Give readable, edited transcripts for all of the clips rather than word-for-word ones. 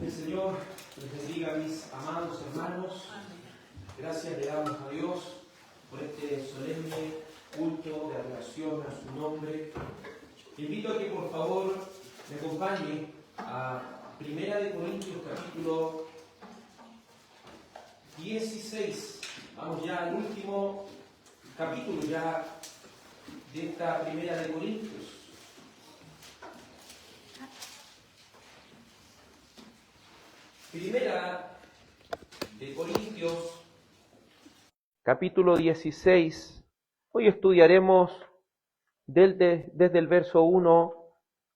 El Señor les bendiga, mis amados hermanos. Gracias le damos a Dios por este solemne culto de adoración a su nombre. Invito a que por favor me acompañe a 1 Corintios capítulo 16. Vamos ya al último capítulo ya de esta 1 Corintios. Primera de Corintios, capítulo 16. Hoy estudiaremos desde el verso 1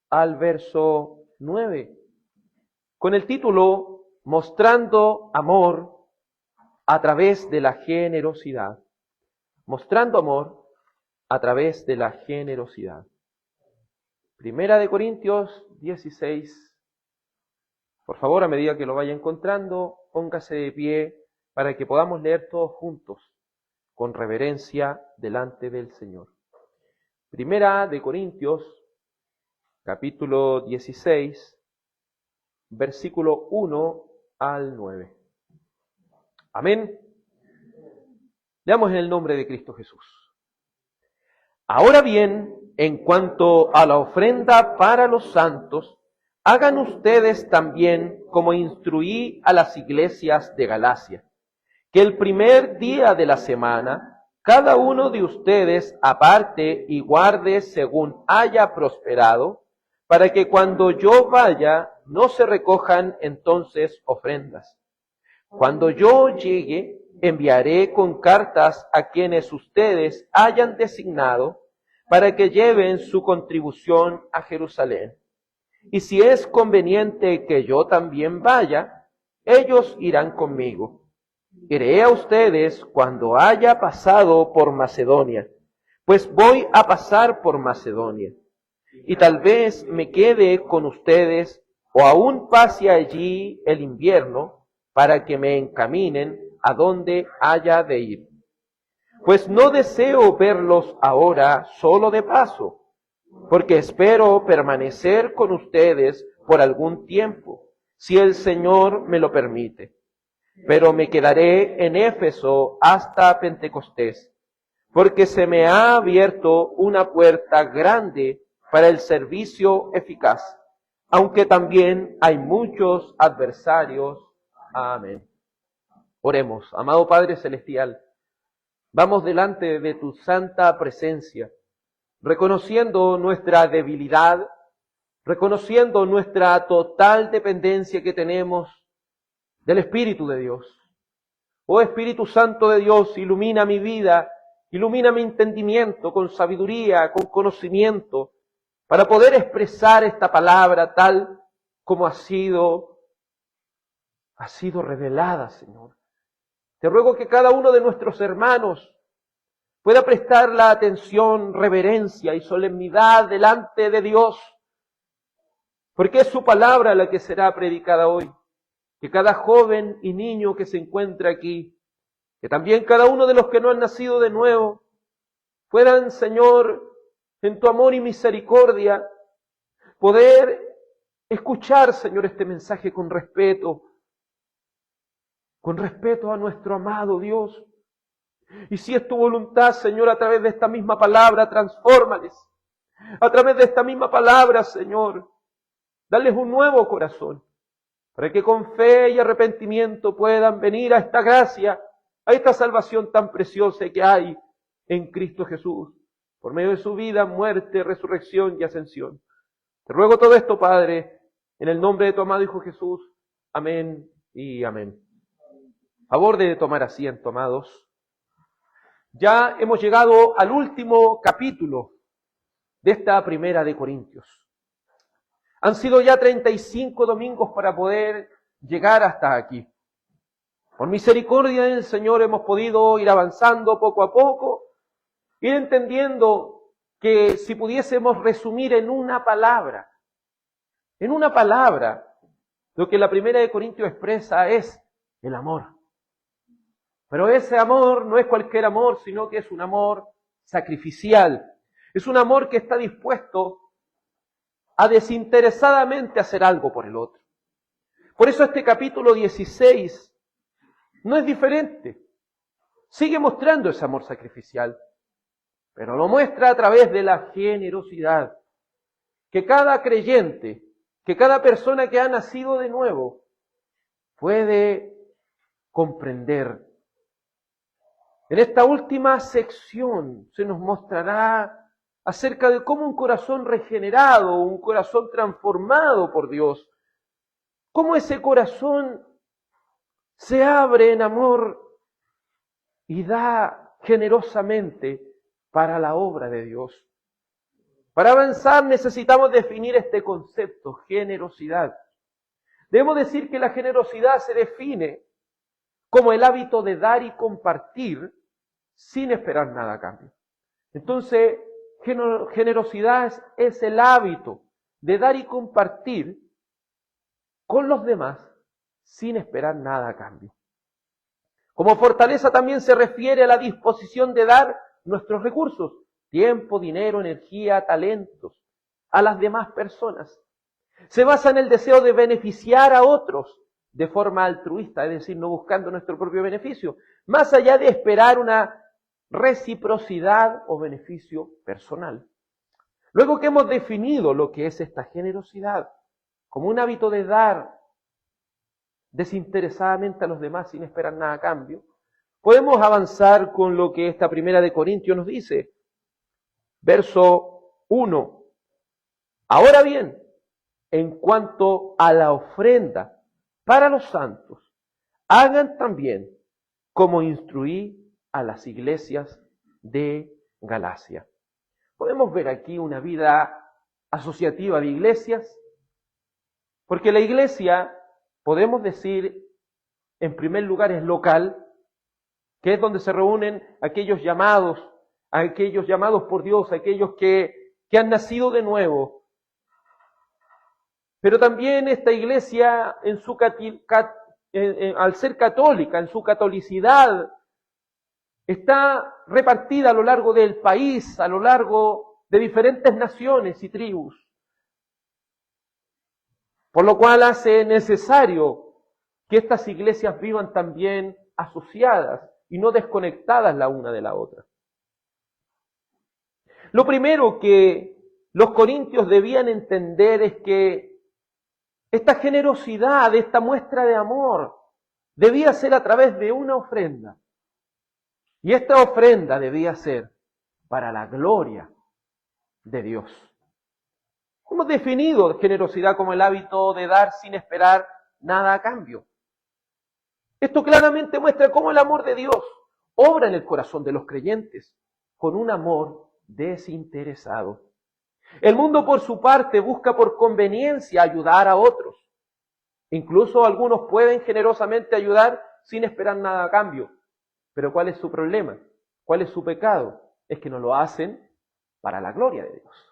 al verso 9, con el título Mostrando amor a través de la generosidad. Mostrando amor a través de la generosidad. Primera de Corintios 16. Por favor, a medida que lo vaya encontrando, póngase de pie para que podamos leer todos juntos, con reverencia delante del Señor. Primera de Corintios, capítulo 16, versículo 1 al 9. Amén. Leamos en el nombre de Cristo Jesús. Ahora bien, en cuanto a la ofrenda para los santos, hagan ustedes también como instruí a las iglesias de Galacia, que el primer día de la semana, cada uno de ustedes aparte y guarde según haya prosperado, para que cuando yo vaya no se recojan entonces ofrendas. Cuando yo llegue, enviaré con cartas a quienes ustedes hayan designado, para que lleven su contribución a Jerusalén. Y si es conveniente que yo también vaya, ellos irán conmigo. Iré a ustedes cuando haya pasado por Macedonia, pues voy a pasar por Macedonia. Y tal vez me quede con ustedes o aún pase allí el invierno para que me encaminen a donde haya de ir. Pues no deseo verlos ahora solo de paso, porque espero permanecer con ustedes por algún tiempo, si el Señor me lo permite. Pero me quedaré en Éfeso hasta Pentecostés, porque se me ha abierto una puerta grande para el servicio eficaz, aunque también hay muchos adversarios. Amén. Oremos. Amado Padre Celestial, vamos delante de tu santa presencia, reconociendo nuestra debilidad, reconociendo nuestra total dependencia que tenemos del Espíritu de Dios. Oh Espíritu Santo de Dios, ilumina mi vida, ilumina mi entendimiento con sabiduría, con conocimiento, para poder expresar esta palabra tal como ha sido revelada, Señor. Te ruego que cada uno de nuestros hermanos pueda prestar la atención, reverencia y solemnidad delante de Dios, porque es su palabra la que será predicada hoy. Que cada joven y niño que se encuentra aquí, que también cada uno de los que no han nacido de nuevo, puedan, Señor, en tu amor y misericordia, poder escuchar, Señor, este mensaje con respeto a nuestro amado Dios. Y si es tu voluntad, Señor, a través de esta misma palabra, transfórmales. A través de esta misma palabra, Señor, dales un nuevo corazón, para que con fe y arrepentimiento puedan venir a esta gracia, a esta salvación tan preciosa que hay en Cristo Jesús, por medio de su vida, muerte, resurrección y ascensión. Te ruego todo esto, Padre, en el nombre de tu amado Hijo Jesús. Amén y amén. Favor de tomar asiento, amados. Ya hemos llegado al último capítulo de esta primera de Corintios. Han sido ya 35 domingos para poder llegar hasta aquí. Por misericordia del Señor hemos podido ir avanzando poco a poco, ir entendiendo que si pudiésemos resumir en una palabra, lo que la primera de Corintios expresa es el amor. Pero ese amor no es cualquier amor, sino que es un amor sacrificial. Es un amor que está dispuesto a desinteresadamente hacer algo por el otro. Por eso este capítulo 16 no es diferente. Sigue mostrando ese amor sacrificial, pero lo muestra a través de la generosidad. Que cada creyente, que cada persona que ha nacido de nuevo puede comprender. En esta última sección se nos mostrará acerca de cómo un corazón regenerado, un corazón transformado por Dios, cómo ese corazón se abre en amor y da generosamente para la obra de Dios. Para avanzar necesitamos definir este concepto, generosidad. Debemos decir que la generosidad se define como el hábito de dar y compartir sin esperar nada a cambio. Entonces, generosidad es el hábito de dar y compartir con los demás sin esperar nada a cambio. Como fortaleza también se refiere a la disposición de dar nuestros recursos, tiempo, dinero, energía, talentos, a las demás personas. Se basa en el deseo de beneficiar a otros de forma altruista, es decir, no buscando nuestro propio beneficio, más allá de esperar una reciprocidad o beneficio personal. Luego que hemos definido lo que es esta generosidad como un hábito de dar desinteresadamente a los demás sin esperar nada a cambio, podemos avanzar con lo que esta primera de Corintios nos dice. Verso 1. Ahora bien, en cuanto a la ofrenda para los santos, hagan también como instruí a las iglesias de Galacia. Podemos ver aquí una vida asociativa de iglesias, porque la iglesia, podemos decir, en primer lugar es local, que es donde se reúnen aquellos llamados por Dios, aquellos que han nacido de nuevo. Pero también esta iglesia, al ser católica, en su catolicidad, está repartida a lo largo del país, a lo largo de diferentes naciones y tribus. Por lo cual hace necesario que estas iglesias vivan también asociadas y no desconectadas la una de la otra. Lo primero que los corintios debían entender es que esta generosidad, esta muestra de amor, debía ser a través de una ofrenda. Y esta ofrenda debía ser para la gloria de Dios. Hemos definido generosidad como el hábito de dar sin esperar nada a cambio. Esto claramente muestra cómo el amor de Dios obra en el corazón de los creyentes con un amor desinteresado. El mundo, por su parte, busca por conveniencia ayudar a otros. Incluso algunos pueden generosamente ayudar sin esperar nada a cambio. Pero ¿cuál es su problema? ¿Cuál es su pecado? Es que no lo hacen para la gloria de Dios.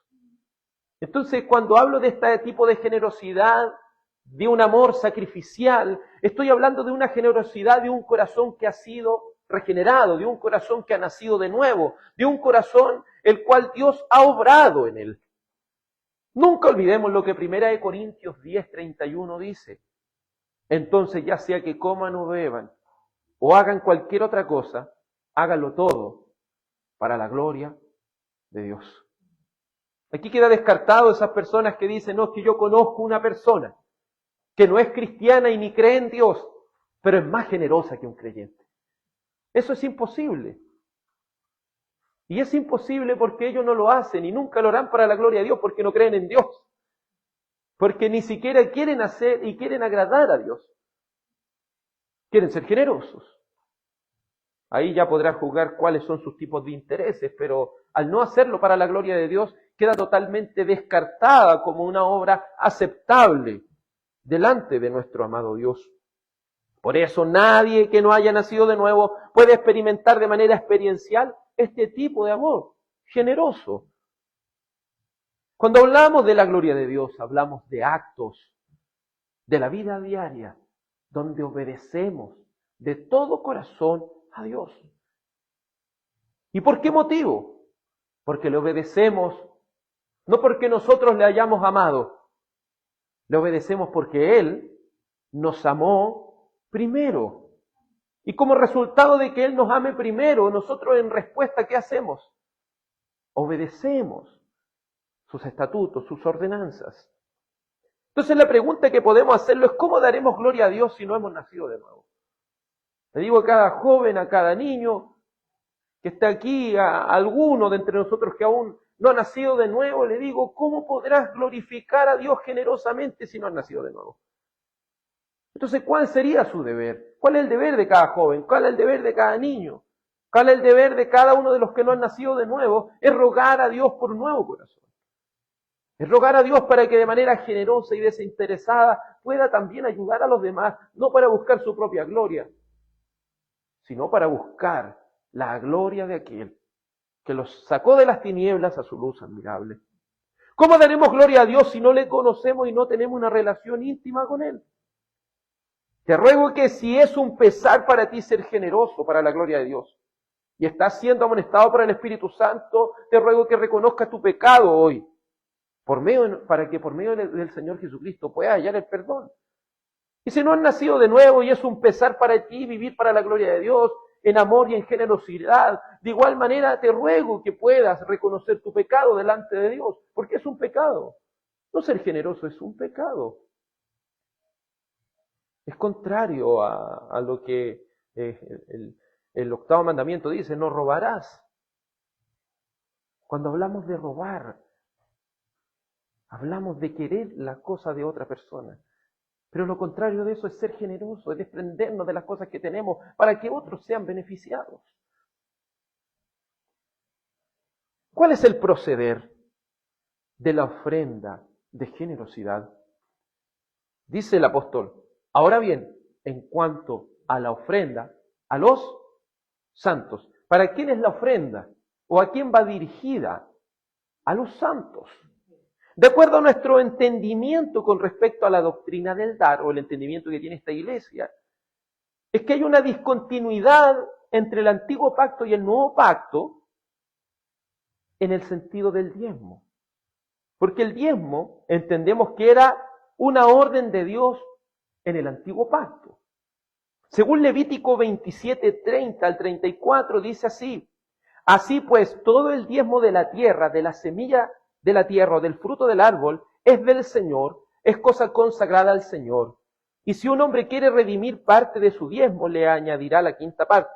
Entonces, cuando hablo de este tipo de generosidad, de un amor sacrificial, estoy hablando de una generosidad de un corazón que ha sido regenerado, de un corazón que ha nacido de nuevo, de un corazón el cual Dios ha obrado en él. Nunca olvidemos lo que 1 Corintios 10:31 dice. Entonces, ya sea que coman o beban, o hagan cualquier otra cosa, háganlo todo para la gloria de Dios. Aquí queda descartado esas personas que dicen, no, es que yo conozco una persona que no es cristiana y ni cree en Dios, pero es más generosa que un creyente. Eso es imposible. Y es imposible porque ellos no lo hacen y nunca lo harán para la gloria de Dios porque no creen en Dios. Porque ni siquiera quieren hacer y quieren agradar a Dios. Quieren ser generosos. Ahí ya podrán juzgar cuáles son sus tipos de intereses, pero al no hacerlo para la gloria de Dios, queda totalmente descartada como una obra aceptable delante de nuestro amado Dios. Por eso nadie que no haya nacido de nuevo puede experimentar de manera experiencial este tipo de amor generoso. Cuando hablamos de la gloria de Dios, hablamos de actos de la vida diaria, donde obedecemos de todo corazón a Dios. ¿Y por qué motivo? Porque le obedecemos, no porque nosotros le hayamos amado, le obedecemos porque Él nos amó primero. Y como resultado de que Él nos ame primero, nosotros en respuesta, ¿qué hacemos? Obedecemos sus estatutos, sus ordenanzas. Entonces la pregunta que podemos hacerlo es, ¿cómo daremos gloria a Dios si no hemos nacido de nuevo? Le digo a cada joven, a cada niño que está aquí, a alguno de entre nosotros que aún no ha nacido de nuevo, le digo, ¿cómo podrás glorificar a Dios generosamente si no has nacido de nuevo? Entonces, ¿cuál sería su deber? ¿Cuál es el deber de cada joven? ¿Cuál es el deber de cada niño? ¿Cuál es el deber de cada uno de los que no han nacido de nuevo? Es rogar a Dios por un nuevo corazón. Es rogar a Dios para que de manera generosa y desinteresada pueda también ayudar a los demás, no para buscar su propia gloria, sino para buscar la gloria de aquel que los sacó de las tinieblas a su luz admirable. ¿Cómo daremos gloria a Dios si no le conocemos y no tenemos una relación íntima con Él? Te ruego que si es un pesar para ti ser generoso para la gloria de Dios y estás siendo amonestado por el Espíritu Santo, te ruego que reconozcas tu pecado hoy, para que por medio del Señor Jesucristo puedas hallar el perdón. Y si no has nacido de nuevo y es un pesar para ti vivir para la gloria de Dios, en amor y en generosidad, de igual manera te ruego que puedas reconocer tu pecado delante de Dios, porque es un pecado. No ser generoso es un pecado. Es contrario a lo que el octavo mandamiento dice, no robarás. Cuando hablamos de robar, hablamos de querer la cosa de otra persona. Pero lo contrario de eso es ser generoso, es desprendernos de las cosas que tenemos para que otros sean beneficiados. ¿Cuál es el proceder de la ofrenda de generosidad? Dice el apóstol, ahora bien, en cuanto a la ofrenda, a los santos. ¿Para quién es la ofrenda? ¿O a quién va dirigida? A los santos. De acuerdo a nuestro entendimiento con respecto a la doctrina del dar, o el entendimiento que tiene esta iglesia, es que hay una discontinuidad entre el antiguo pacto y el nuevo pacto en el sentido del diezmo. Porque el diezmo entendemos que era una orden de Dios en el antiguo pacto. Según Levítico 27, 30 al 34, dice así, así pues todo el diezmo de la tierra, de la semilla de la tierra o del fruto del árbol, es del Señor, es cosa consagrada al Señor. Y si un hombre quiere redimir parte de su diezmo, le añadirá la quinta parte.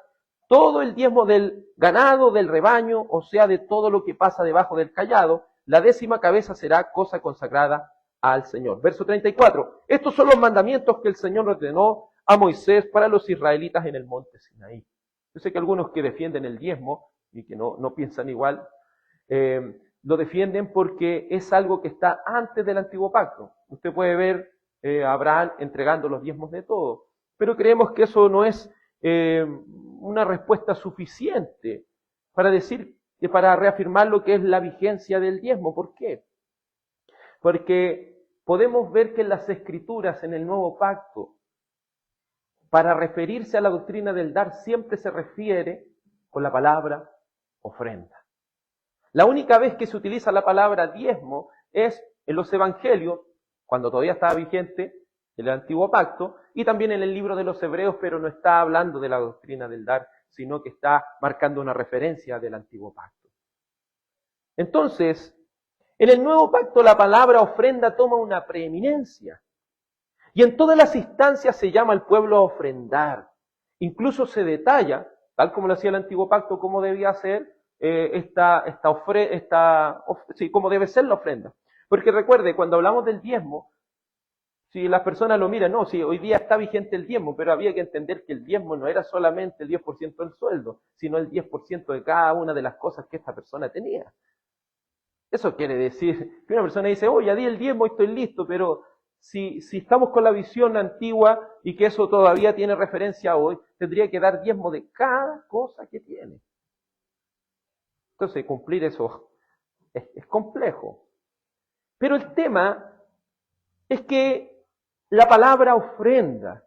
Todo el diezmo del ganado, del rebaño, o sea, de todo lo que pasa debajo del cayado, la 10ª cabeza será cosa consagrada al Señor. Verso 34. Estos son los mandamientos que el Señor ordenó a Moisés para los israelitas en el monte Sinaí. Yo sé que algunos que defienden el diezmo y que no piensan igual, lo defienden porque es algo que está antes del antiguo pacto. Usted puede ver a Abraham entregando los diezmos de todo, pero creemos que eso no es una respuesta suficiente para decir, para reafirmar lo que es la vigencia del diezmo. ¿Por qué? Porque podemos ver que en las Escrituras, en el Nuevo Pacto, para referirse a la doctrina del dar, siempre se refiere con la palabra ofrenda. La única vez que se utiliza la palabra diezmo es en los evangelios, cuando todavía estaba vigente el antiguo pacto, y también en el libro de los Hebreos, pero no está hablando de la doctrina del dar, sino que está marcando una referencia del antiguo pacto. Entonces, en el nuevo pacto la palabra ofrenda toma una preeminencia. Y en todas las instancias se llama al pueblo a ofrendar. Incluso se detalla, tal como lo hacía el antiguo pacto, cómo debía ser cómo debe ser la ofrenda. Porque recuerde, cuando hablamos del diezmo, si las personas lo miran, no, si hoy día está vigente el diezmo, pero había que entender que el diezmo no era solamente el 10% del sueldo, sino el 10% de cada una de las cosas que esta persona tenía. Eso quiere decir que una persona dice, ya di el diezmo y estoy listo, pero si estamos con la visión antigua y que eso todavía tiene referencia hoy, tendría que dar diezmo de cada cosa que tiene. Entonces, cumplir eso es complejo. Pero el tema es que la palabra ofrenda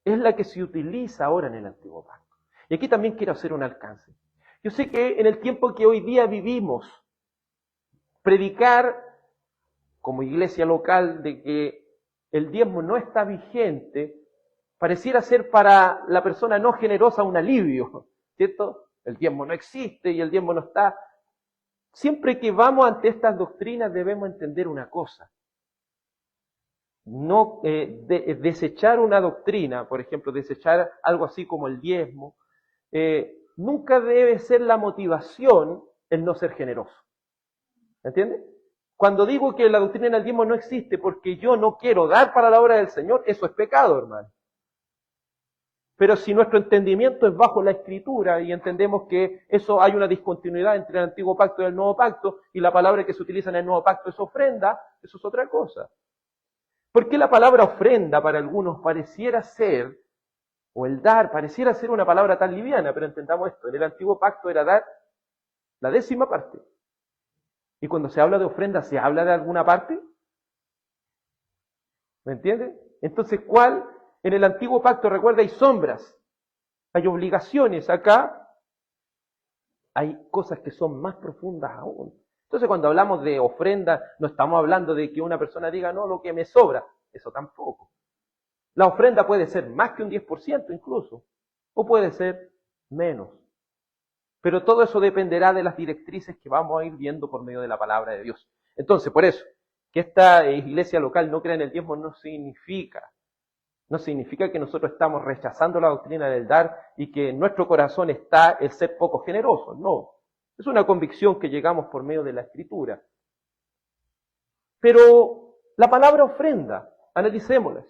es la que se utiliza ahora en el Antiguo Pacto. Y aquí también quiero hacer un alcance. Yo sé que en el tiempo que hoy día vivimos, predicar como iglesia local de que el diezmo no está vigente, pareciera ser para la persona no generosa un alivio, ¿cierto? El diezmo no existe y el diezmo no está. Siempre que vamos ante estas doctrinas debemos entender una cosa. No desechar una doctrina, por ejemplo, desechar algo así como el diezmo, nunca debe ser la motivación el no ser generoso. ¿Entiendes? Cuando digo que la doctrina del diezmo no existe porque yo no quiero dar para la obra del Señor, eso es pecado, hermano. Pero si nuestro entendimiento es bajo la Escritura y entendemos que eso hay una discontinuidad entre el Antiguo Pacto y el Nuevo Pacto, y la palabra que se utiliza en el Nuevo Pacto es ofrenda, eso es otra cosa. Porque la palabra ofrenda para algunos pareciera ser, o el dar, pareciera ser una palabra tan liviana, pero entendamos esto, en el Antiguo Pacto era dar la 10ª parte. Y cuando se habla de ofrenda, ¿se habla de alguna parte? ¿Me entiendes? Entonces, ¿cuál? En el Antiguo Pacto, recuerda, hay sombras, hay obligaciones. Acá hay cosas que son más profundas aún. Entonces, cuando hablamos de ofrenda, no estamos hablando de que una persona diga, no, lo que me sobra. Eso tampoco. La ofrenda puede ser más que un 10% incluso, o puede ser menos. Pero todo eso dependerá de las directrices que vamos a ir viendo por medio de la palabra de Dios. Entonces, por eso, que esta iglesia local no crea en el diezmo no significa que nosotros estamos rechazando la doctrina del dar y que en nuestro corazón está el ser poco generoso. No, es una convicción que llegamos por medio de la Escritura. Pero la palabra ofrenda, analicémoslas.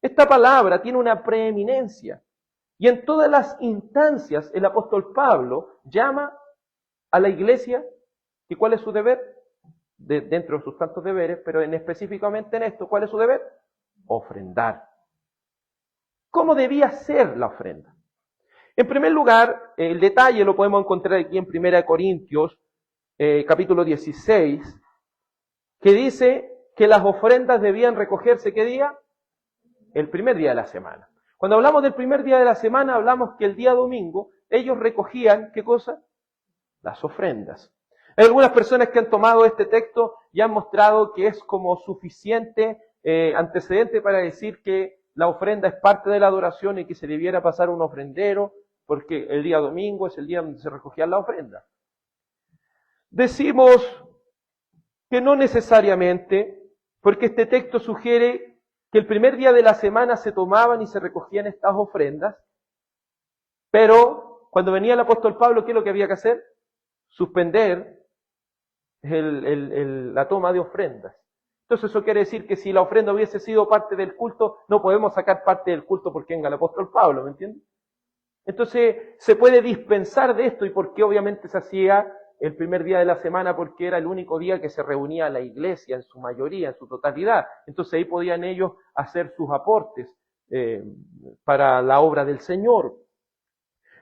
Esta palabra tiene una preeminencia. Y en todas las instancias el apóstol Pablo llama a la iglesia, ¿y cuál es su deber? Dentro de sus tantos deberes, pero específicamente en esto, ¿cuál es su deber? Ofrendar. ¿Cómo debía ser la ofrenda? En primer lugar, el detalle lo podemos encontrar aquí en 1 Corintios, capítulo 16, que dice que las ofrendas debían recogerse, ¿qué día? El primer día de la semana. Cuando hablamos del primer día de la semana, hablamos que el día domingo ellos recogían, ¿qué cosa? Las ofrendas. Hay algunas personas que han tomado este texto y han mostrado que es como suficiente antecedente para decir que la ofrenda es parte de la adoración y que se debiera pasar un ofrendero, porque el día domingo es el día donde se recogían las ofrendas. Decimos que no necesariamente, porque este texto sugiere que el primer día de la semana se tomaban y se recogían estas ofrendas, pero cuando venía el apóstol Pablo, ¿qué es lo que había que hacer? Suspender la toma de ofrendas. Entonces eso quiere decir que si la ofrenda hubiese sido parte del culto, no podemos sacar parte del culto porque venga el apóstol Pablo, ¿me entiendes? Entonces se puede dispensar de esto, y porque obviamente se hacía el primer día de la semana porque era el único día que se reunía la iglesia en su mayoría, en su totalidad. Entonces ahí podían ellos hacer sus aportes para la obra del Señor.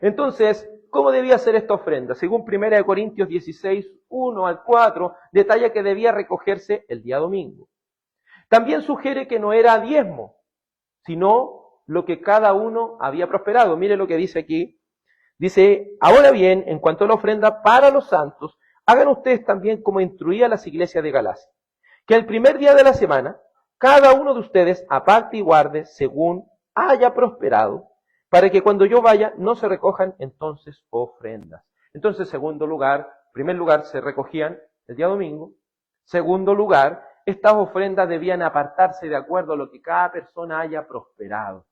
Entonces, ¿cómo debía ser esta ofrenda? Según 1 Corintios 16, 1 al 4, detalla que debía recogerse el día domingo. También sugiere que no era diezmo, sino lo que cada uno había prosperado. Mire lo que dice aquí. Dice, ahora bien, en cuanto a la ofrenda para los santos, hagan ustedes también como instruía las iglesias de Galacia, que el primer día de la semana, cada uno de ustedes aparte y guarde según haya prosperado, para que cuando yo vaya no se recojan entonces ofrendas. Entonces, primer lugar, se recogían el día domingo. Segundo lugar, estas ofrendas debían apartarse de acuerdo a lo que cada persona haya prosperado.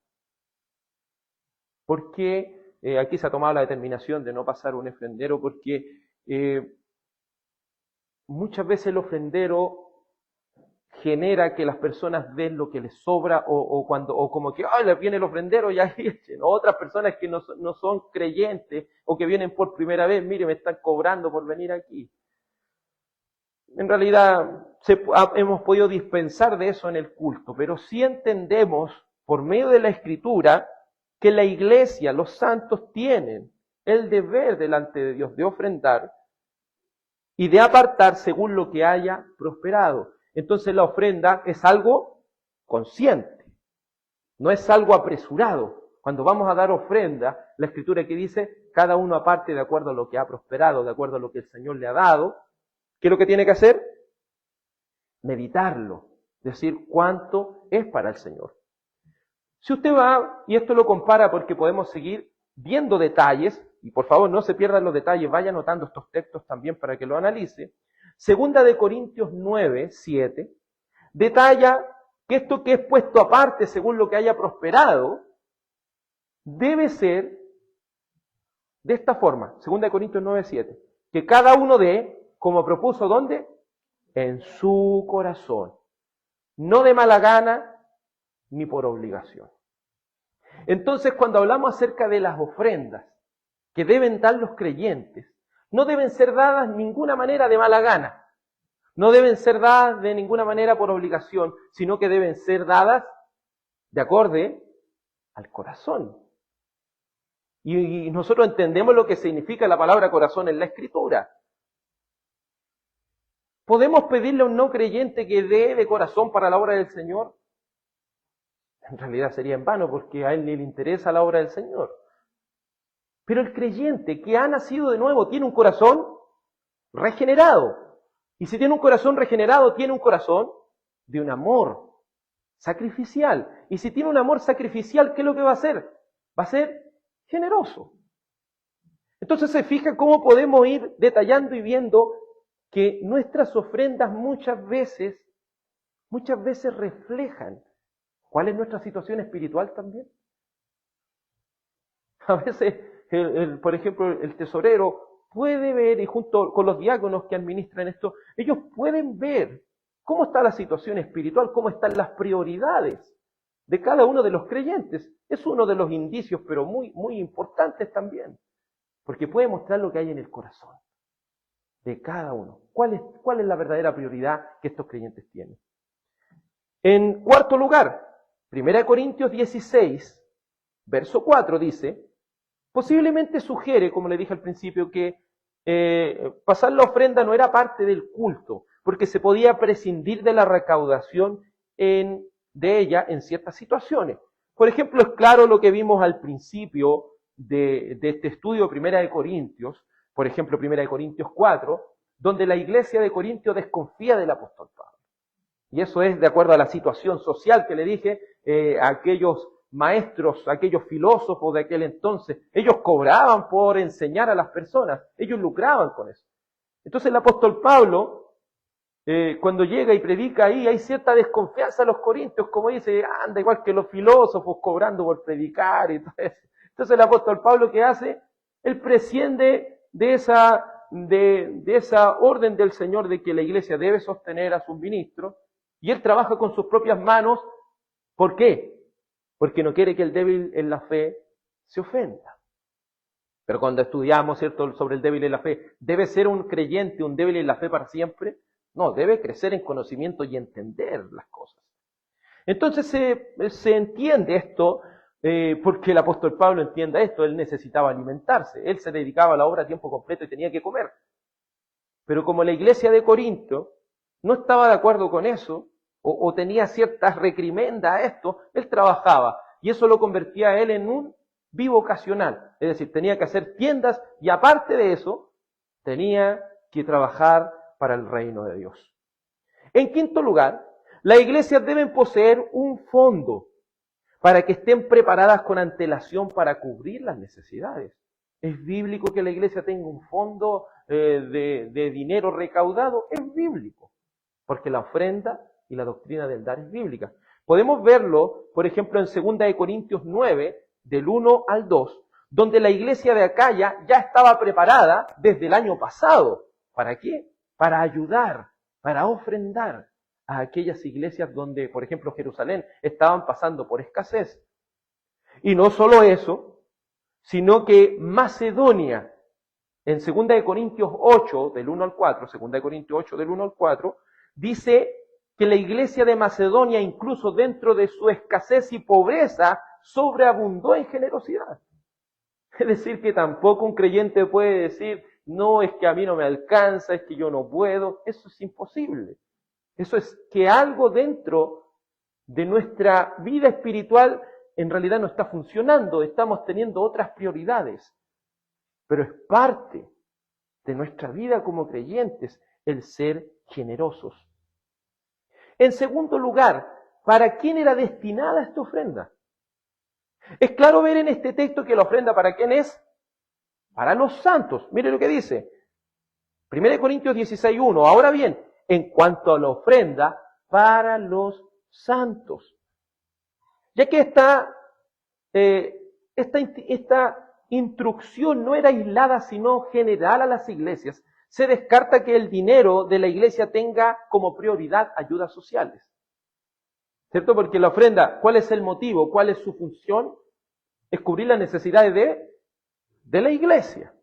¿Por qué? Aquí se ha tomado la determinación de no pasar un ofrendero porque muchas veces el ofrendero genera que las personas den lo que les sobra o como que les viene el ofrendero y ahí echen. Otras personas que no son creyentes o que vienen por primera vez, mire, me están cobrando por venir aquí. En realidad hemos podido dispensar de eso en el culto, pero sí entendemos por medio de la Escritura que la iglesia, los santos tienen el deber delante de Dios de ofrendar y de apartar según lo que haya prosperado. Entonces la ofrenda es algo consciente, no es algo apresurado. Cuando vamos a dar ofrenda, la Escritura que dice, cada uno aparte de acuerdo a lo que ha prosperado, de acuerdo a lo que el Señor le ha dado, ¿qué es lo que tiene que hacer? Meditarlo, decir cuánto es para el Señor. Si usted va, y esto lo compara porque podemos seguir viendo detalles, y por favor no se pierdan los detalles, vaya anotando estos textos también para que lo analice. Segunda de Corintios 9, 7, detalla que esto que es puesto aparte según lo que haya prosperado, debe ser de esta forma. Segunda de Corintios 9, 7, que cada uno dé, como propuso, ¿dónde? En su corazón. No de mala gana, ni por obligación. Entonces, cuando hablamos acerca de las ofrendas que deben dar los creyentes, no deben ser dadas de ninguna manera de mala gana, no deben ser dadas de ninguna manera por obligación, sino que deben ser dadas de acorde al corazón. Y nosotros entendemos lo que significa la palabra corazón en la Escritura. ¿Podemos pedirle a un no creyente que dé de corazón para la obra del Señor? En realidad sería en vano porque a él ni le interesa la obra del Señor. Pero el creyente que ha nacido de nuevo tiene un corazón regenerado. Y si tiene un corazón regenerado, tiene un corazón de un amor sacrificial. Y si tiene un amor sacrificial, ¿qué es lo que va a hacer? Va a ser generoso. Entonces se fija cómo podemos ir detallando y viendo que nuestras ofrendas muchas veces reflejan cuál es nuestra situación espiritual también. A veces, por ejemplo, el tesorero puede ver, y junto con los diáconos que administran esto, ellos pueden ver cómo está la situación espiritual, cómo están las prioridades de cada uno de los creyentes. Es uno de los indicios, pero muy, muy importantes también, porque puede mostrar lo que hay en el corazón de cada uno. ¿Cuál es la verdadera prioridad que estos creyentes tienen? En cuarto lugar, 1 Corintios 16, verso 4 dice, posiblemente sugiere, como le dije al principio, que pasar la ofrenda no era parte del culto, porque se podía prescindir de la recaudación de ella en ciertas situaciones. Por ejemplo, es claro lo que vimos al principio de este estudio de 1 Corintios, por ejemplo, 1 Corintios 4, donde la iglesia de Corintio desconfía del apóstol Pablo. Y eso es de acuerdo a la situación social que le dije, aquellos maestros, aquellos filósofos de aquel entonces, ellos cobraban por enseñar a las personas, ellos lucraban con eso. Entonces el apóstol Pablo, cuando llega y predica ahí, hay cierta desconfianza a los corintios, como dice, anda igual que los filósofos cobrando por predicar y todo eso. Entonces el apóstol Pablo, ¿qué hace? Él presciende de esa orden del Señor de que la iglesia debe sostener a sus ministros, y él trabaja con sus propias manos. ¿Por qué? Porque no quiere que el débil en la fe se ofenda. Pero cuando estudiamos, ¿cierto?, sobre el débil en la fe, ¿debe ser un creyente un débil en la fe para siempre? No, debe crecer en conocimiento y entender las cosas. Entonces se entiende esto porque el apóstol Pablo entienda esto, él necesitaba alimentarse, él se dedicaba a la obra a tiempo completo y tenía que comer. Pero como la iglesia de Corinto no estaba de acuerdo con eso, o tenía ciertas recrimendas a esto, él trabajaba, y eso lo convertía a él en un bivocacional, es decir, tenía que hacer tiendas, y aparte de eso, tenía que trabajar para el reino de Dios. En quinto lugar, las iglesias deben poseer un fondo para que estén preparadas con antelación para cubrir las necesidades. ¿Es bíblico que la iglesia tenga un fondo de dinero recaudado? Es bíblico, porque la ofrenda y la doctrina del dar es bíblica. Podemos verlo, por ejemplo, en 2 Corintios 9, del 1 al 2, donde la iglesia de Acaya ya estaba preparada desde el año pasado. ¿Para qué? Para ayudar, para ofrendar a aquellas iglesias donde, por ejemplo, Jerusalén, estaban pasando por escasez. Y no solo eso, sino que Macedonia, en 2 Corintios 8, del 1 al 4, 2 Corintios 8, del 1 al 4, dice que la iglesia de Macedonia, incluso dentro de su escasez y pobreza, sobreabundó en generosidad. Es decir, que tampoco un creyente puede decir, no, es que a mí no me alcanza, es que yo no puedo. Eso es imposible. Eso es que algo dentro de nuestra vida espiritual en realidad no está funcionando, estamos teniendo otras prioridades. Pero es parte de nuestra vida como creyentes el ser generosos. En segundo lugar, ¿para quién era destinada esta ofrenda? Es claro ver en este texto que la ofrenda ¿para quién es? Para los santos. Mire lo que dice. 1 Corintios 16:1. Ahora bien, en cuanto a la ofrenda, para los santos. Ya que esta instrucción no era aislada, sino general a las iglesias, se descarta que el dinero de la iglesia tenga como prioridad ayudas sociales. ¿Cierto? Porque la ofrenda, ¿cuál es el motivo? ¿Cuál es su función? Es cubrir las necesidades de la iglesia.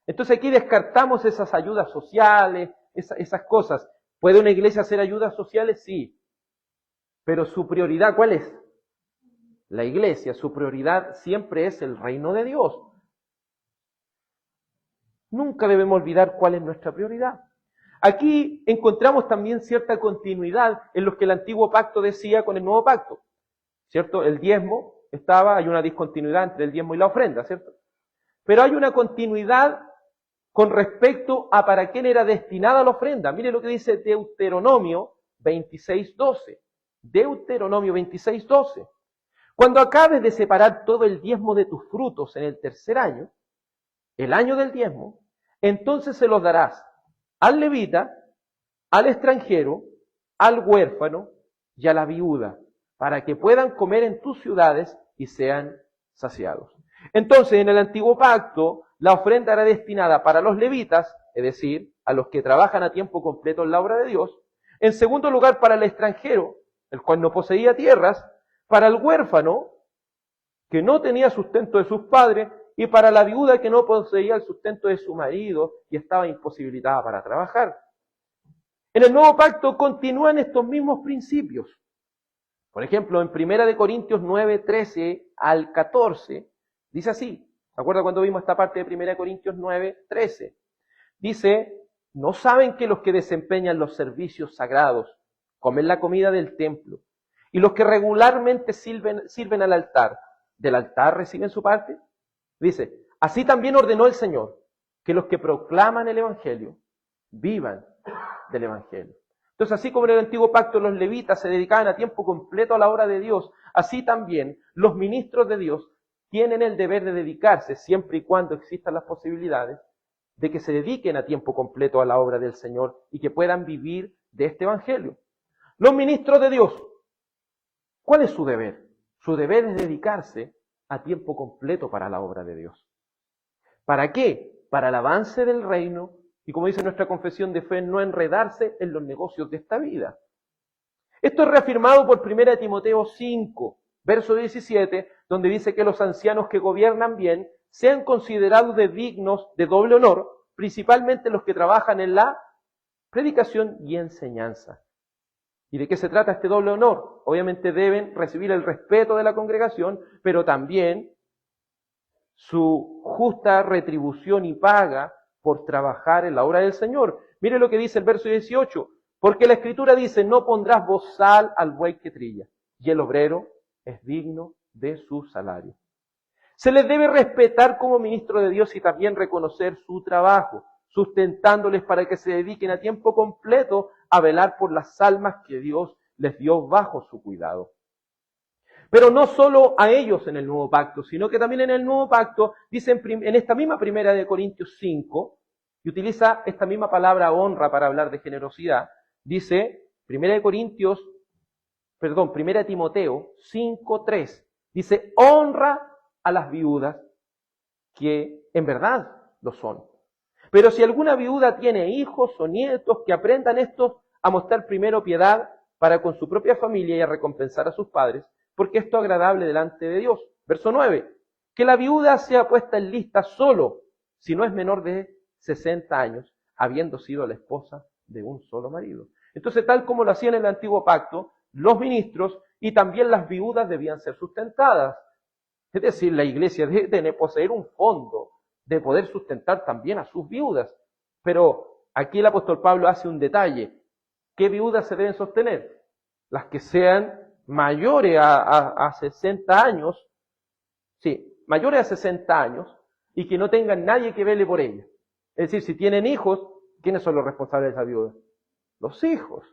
Entonces aquí descartamos esas ayudas sociales, esas cosas. ¿Puede una iglesia hacer ayudas sociales? Sí. Pero su prioridad, ¿cuál es? La iglesia, su prioridad siempre es el reino de Dios. Nunca debemos olvidar cuál es nuestra prioridad. Aquí encontramos también cierta continuidad en lo que el antiguo pacto decía con el nuevo pacto. ¿Cierto? El diezmo hay una discontinuidad entre el diezmo y la ofrenda, ¿cierto? Pero hay una continuidad con respecto a para quién era destinada la ofrenda. Mire lo que dice Deuteronomio 26:12. Deuteronomio 26:12. Cuando acabes de separar todo el diezmo de tus frutos en el tercer año, el año del diezmo, entonces se los darás al levita, al extranjero, al huérfano y a la viuda, para que puedan comer en tus ciudades y sean saciados. Entonces, en el antiguo pacto, la ofrenda era destinada para los levitas, es decir, a los que trabajan a tiempo completo en la obra de Dios. En segundo lugar, para el extranjero, el cual no poseía tierras, para el huérfano, que no tenía sustento de sus padres, y para la viuda que no poseía el sustento de su marido y estaba imposibilitada para trabajar. En el nuevo pacto continúan estos mismos principios. Por ejemplo, en 1 Corintios 9:13 al 14, dice así. ¿Se acuerda cuando vimos esta parte de 1 Corintios 9:13? Dice, ¿no saben que los que desempeñan los servicios sagrados comen la comida del templo? Y los que regularmente sirven al altar, ¿del altar reciben su parte? Dice, así también ordenó el Señor, que los que proclaman el Evangelio vivan del Evangelio. Entonces, así como en el antiguo pacto los levitas se dedicaban a tiempo completo a la obra de Dios, así también los ministros de Dios tienen el deber de dedicarse, siempre y cuando existan las posibilidades, de que se dediquen a tiempo completo a la obra del Señor y que puedan vivir de este Evangelio. Los ministros de Dios, ¿cuál es su deber? Su deber es dedicarse a tiempo completo para la obra de Dios. ¿Para qué? Para el avance del reino y, como dice nuestra confesión de fe, no enredarse en los negocios de esta vida. Esto es reafirmado por 1 Timoteo 5, verso 17, donde dice que los ancianos que gobiernan bien sean considerados dignos de doble honor, principalmente los que trabajan en la predicación y enseñanza. ¿Y de qué se trata este doble honor? Obviamente deben recibir el respeto de la congregación, pero también su justa retribución y paga por trabajar en la obra del Señor. Mire lo que dice el verso 18. Porque la Escritura dice, no pondrás bozal al buey que trilla, y el obrero es digno de su salario. Se les debe respetar como ministro de Dios y también reconocer su trabajo, sustentándoles para que se dediquen a tiempo completo a velar por las almas que Dios les dio bajo su cuidado. Pero no solo a ellos en el nuevo pacto, sino que también en el nuevo pacto, dicen en esta misma 1 Corintios 5, y utiliza esta misma palabra honra para hablar de generosidad, dice 1 Timoteo 5:3, dice, honra a las viudas que en verdad lo son. Pero si alguna viuda tiene hijos o nietos, que aprendan estos a mostrar primero piedad para con su propia familia y a recompensar a sus padres, porque esto es agradable delante de Dios. Verso 9, que la viuda sea puesta en lista solo si no es menor de 60 años, habiendo sido la esposa de un solo marido. Entonces, tal como lo hacían en el antiguo pacto, los ministros y también las viudas debían ser sustentadas. Es decir, la iglesia debe poseer un fondo de poder sustentar también a sus viudas. Pero aquí el apóstol Pablo hace un detalle. ¿Qué viudas se deben sostener? Las que sean mayores a 60 años, sí, mayores a 60 años, y que no tengan nadie que vele por ellas. Es decir, si tienen hijos, ¿quiénes son los responsables de esa viuda? Los hijos.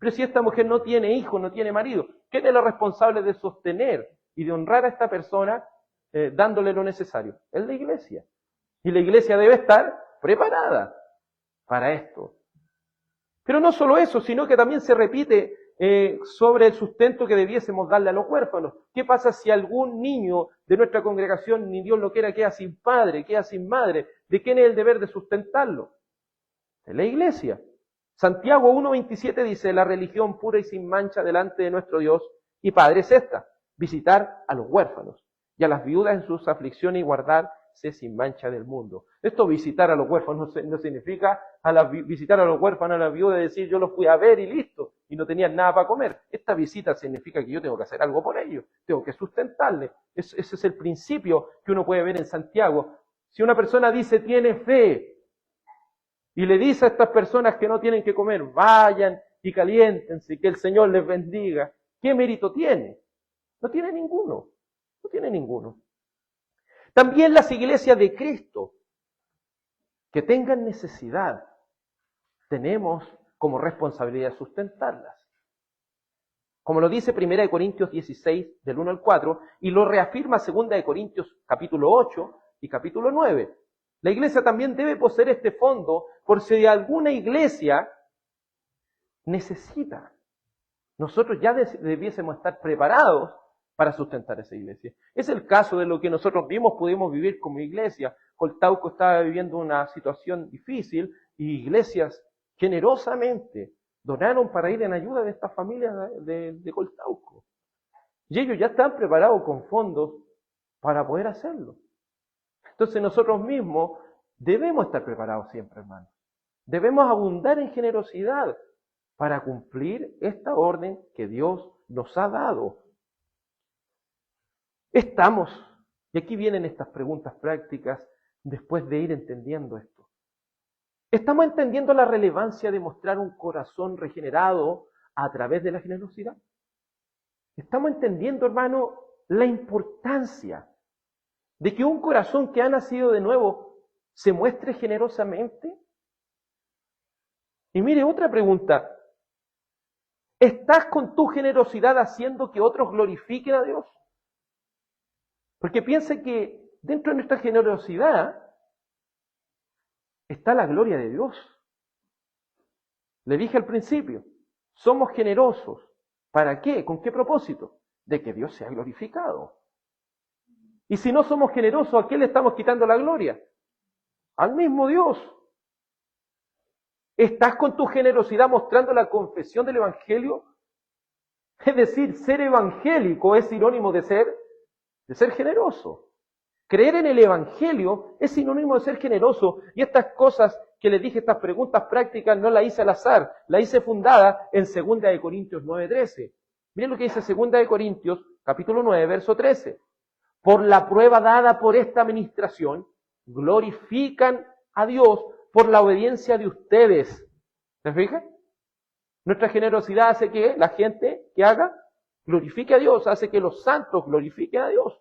Pero si esta mujer no tiene hijo, no tiene marido, ¿quién es la responsable de sostener y de honrar a esta persona dándole lo necesario? Es la iglesia. Y la iglesia debe estar preparada para esto. Pero no solo eso, sino que también se repite sobre el sustento que debiésemos darle a los huérfanos. ¿Qué pasa si algún niño de nuestra congregación, ni Dios lo quiera, queda sin padre, queda sin madre? ¿De quién es el deber de sustentarlo? De la iglesia. Santiago 1:27 dice, la religión pura y sin mancha delante de nuestro Dios y Padre es esta, visitar a los huérfanos y a las viudas en sus aflicciones y guardarse sin mancha del mundo. Esto visitar a los huérfanos no significa visitar a los huérfanos, a las viudas y decir yo los fui a ver y listo, y no tenían nada para comer. Esta visita significa que yo tengo que hacer algo por ellos, tengo que sustentarles. Ese es el principio que uno puede ver en Santiago. Si una persona dice tiene fe, y le dice a estas personas que no tienen que comer, vayan y caliéntense, que el Señor les bendiga. ¿Qué mérito tiene? No tiene ninguno. No tiene ninguno. También las iglesias de Cristo que tengan necesidad, tenemos como responsabilidad sustentarlas. Como lo dice 1 Corintios 16, del 1 al 4, y lo reafirma 2 Corintios capítulo 8 y capítulo 9. La iglesia también debe poseer este fondo por si alguna iglesia necesita. Nosotros ya debiésemos estar preparados para sustentar esa iglesia. Es el caso de lo que nosotros mismos pudimos vivir como iglesia. Coltauco estaba viviendo una situación difícil y iglesias generosamente donaron para ir en ayuda de estas familias de Coltauco. Y ellos ya están preparados con fondos para poder hacerlo. Entonces nosotros mismos debemos estar preparados siempre, hermanos. Debemos abundar en generosidad para cumplir esta orden que Dios nos ha dado. Estamos, y aquí vienen estas preguntas prácticas después de ir entendiendo esto. ¿Estamos entendiendo la relevancia de mostrar un corazón regenerado a través de la generosidad? ¿Estamos entendiendo, hermano, la importancia de que un corazón que ha nacido de nuevo se muestre generosamente? Y mire, otra pregunta. ¿Estás con tu generosidad haciendo que otros glorifiquen a Dios? Porque piense que dentro de nuestra generosidad está la gloria de Dios. Le dije al principio, somos generosos. ¿Para qué? ¿Con qué propósito? De que Dios sea glorificado. Y si no somos generosos, ¿a qué le estamos quitando la gloria? Al mismo Dios. ¿Estás con tu generosidad mostrando la confesión del Evangelio? Es decir, ser evangélico es sinónimo de ser generoso. Creer en el Evangelio es sinónimo de ser generoso. Y estas cosas que les dije, estas preguntas prácticas, no las hice al azar. La hice fundada en 2 Corintios 9:13. Miren lo que dice 2 Corintios, capítulo 9, verso 13. Por la prueba dada por esta administración, glorifican a Dios por la obediencia de ustedes. ¿Se fijan? Nuestra generosidad hace que la gente que haga glorifique a Dios, hace que los santos glorifiquen a Dios.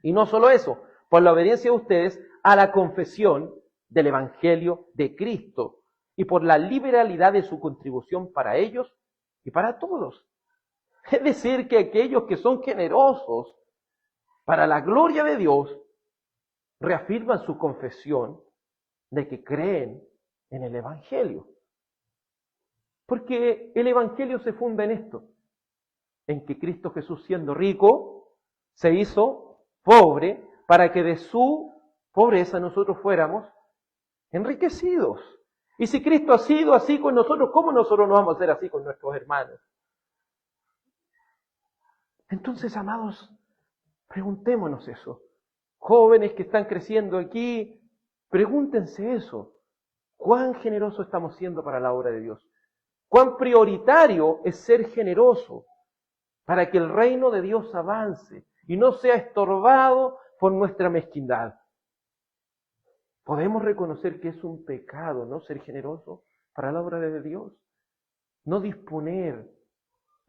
Y no solo eso, por la obediencia de ustedes a la confesión del Evangelio de Cristo y por la liberalidad de su contribución para ellos y para todos. Es decir, que aquellos que son generosos para la gloria de Dios reafirman su confesión de que creen en el Evangelio. Porque el Evangelio se funda en esto, en que Cristo Jesús, siendo rico, se hizo pobre para que de su pobreza nosotros fuéramos enriquecidos. Y si Cristo ha sido así con nosotros, ¿cómo nosotros no vamos a ser así con nuestros hermanos? Entonces, amados, preguntémonos eso. Jóvenes que están creciendo aquí, pregúntense eso. ¿Cuán generosos estamos siendo para la obra de Dios? ¿Cuán prioritario es ser generoso para que el reino de Dios avance y no sea estorbado por nuestra mezquindad? ¿Podemos reconocer que es un pecado no ser generoso para la obra de Dios? No disponer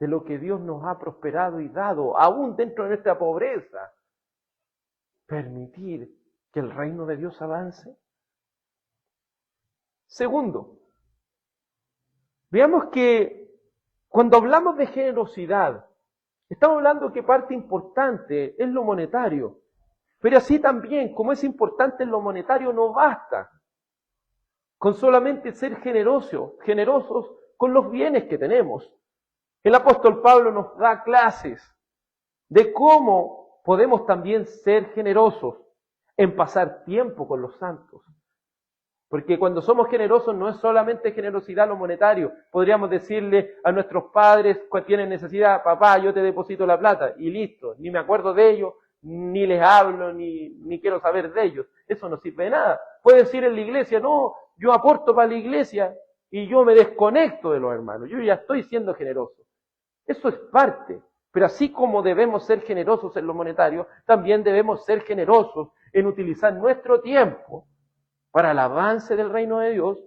de lo que Dios nos ha prosperado y dado, aún dentro de nuestra pobreza. Permitir que el reino de Dios avance. Segundo, veamos que Cuando hablamos de generosidad, estamos hablando que parte importante es lo monetario. Pero así también, como es importante lo monetario, no basta con solamente ser generosos con los bienes que tenemos. El apóstol Pablo nos da clases de cómo podemos también ser generosos en pasar tiempo con los santos. Porque cuando somos generosos no es solamente generosidad lo monetario. Podríamos decirle a nuestros padres cuando tienen necesidad, papá, yo te deposito la plata y listo, ni me acuerdo de ellos, ni les hablo, ni quiero saber de ellos. Eso no sirve de nada. Puede decir en la iglesia, no, yo aporto para la iglesia y yo me desconecto de los hermanos. Yo ya estoy siendo generoso. Eso es parte. Pero así como debemos ser generosos en lo monetario, también debemos ser generosos en utilizar nuestro tiempo para el avance del reino de Dios,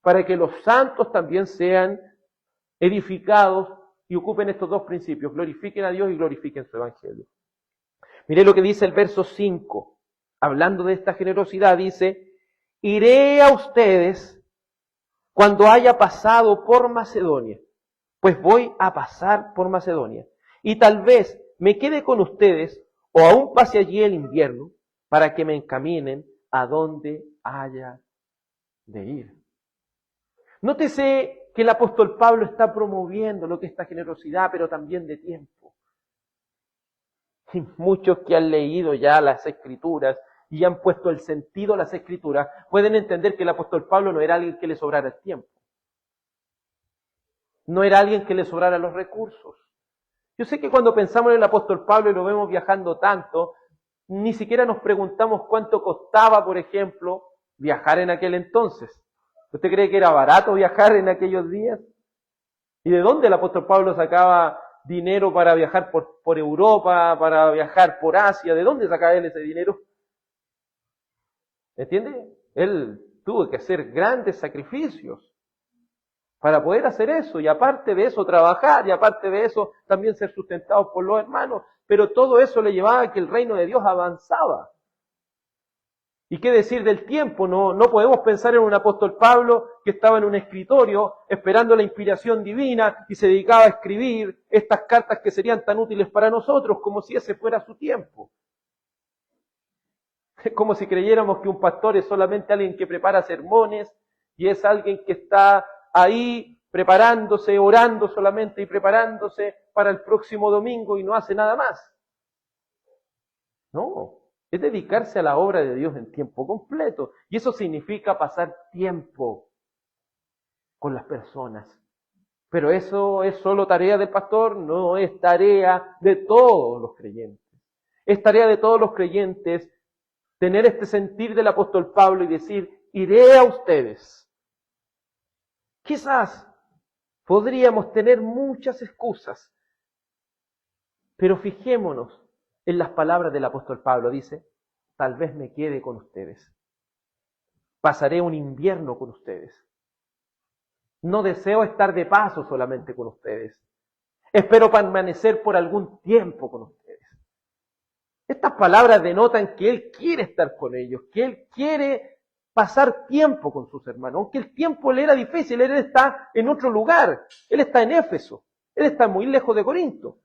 para que los santos también sean edificados y ocupen estos dos principios, glorifiquen a Dios y glorifiquen su evangelio. Mire lo que dice el verso 5, hablando de esta generosidad, dice, iré a ustedes cuando haya pasado por Macedonia, pues voy a pasar por Macedonia, y tal vez me quede con ustedes o aún pase allí el invierno para que me encaminen a donde haya de ir. Nótese que el apóstol Pablo está promoviendo lo que es esta generosidad, pero también de tiempo. Y muchos que han leído ya las Escrituras y han puesto el sentido a las Escrituras, pueden entender que el apóstol Pablo no era alguien que le sobrara el tiempo. No era alguien que le sobrara los recursos. Yo sé que cuando pensamos en el apóstol Pablo y lo vemos viajando tanto, ni siquiera nos preguntamos cuánto costaba, por ejemplo, viajar en aquel entonces. ¿Usted cree que era barato viajar en aquellos días? ¿Y de dónde el apóstol Pablo sacaba dinero para viajar por Europa, para viajar por Asia? ¿De dónde sacaba él ese dinero? ¿Entiende? Él tuvo que hacer grandes sacrificios para poder hacer eso, y aparte de eso trabajar, y aparte de eso también ser sustentados por los hermanos, pero todo eso le llevaba a que el reino de Dios avanzaba. ¿Y qué decir del tiempo? No podemos pensar en un apóstol Pablo que estaba en un escritorio esperando la inspiración divina y se dedicaba a escribir estas cartas que serían tan útiles para nosotros como si ese fuera su tiempo. Es como si creyéramos que un pastor es solamente alguien que prepara sermones y es alguien que está ahí preparándose, orando solamente y preparándose para el próximo domingo y no hace nada más. No, es dedicarse a la obra de Dios en tiempo completo. Y eso significa pasar tiempo con las personas. Pero eso es solo tarea del pastor, no es tarea de todos los creyentes. Es tarea de todos los creyentes tener este sentir del apóstol Pablo y decir, iré a ustedes. Quizás podríamos tener muchas excusas, pero fijémonos en las palabras del apóstol Pablo. Dice, tal vez me quede con ustedes. Pasaré un invierno con ustedes. No deseo estar de paso solamente con ustedes. Espero permanecer por algún tiempo con ustedes. Estas palabras denotan que él quiere estar con ellos, que él quiere pasar tiempo con sus hermanos, aunque el tiempo le era difícil, él está en otro lugar, él está en Éfeso, él está muy lejos de Corinto,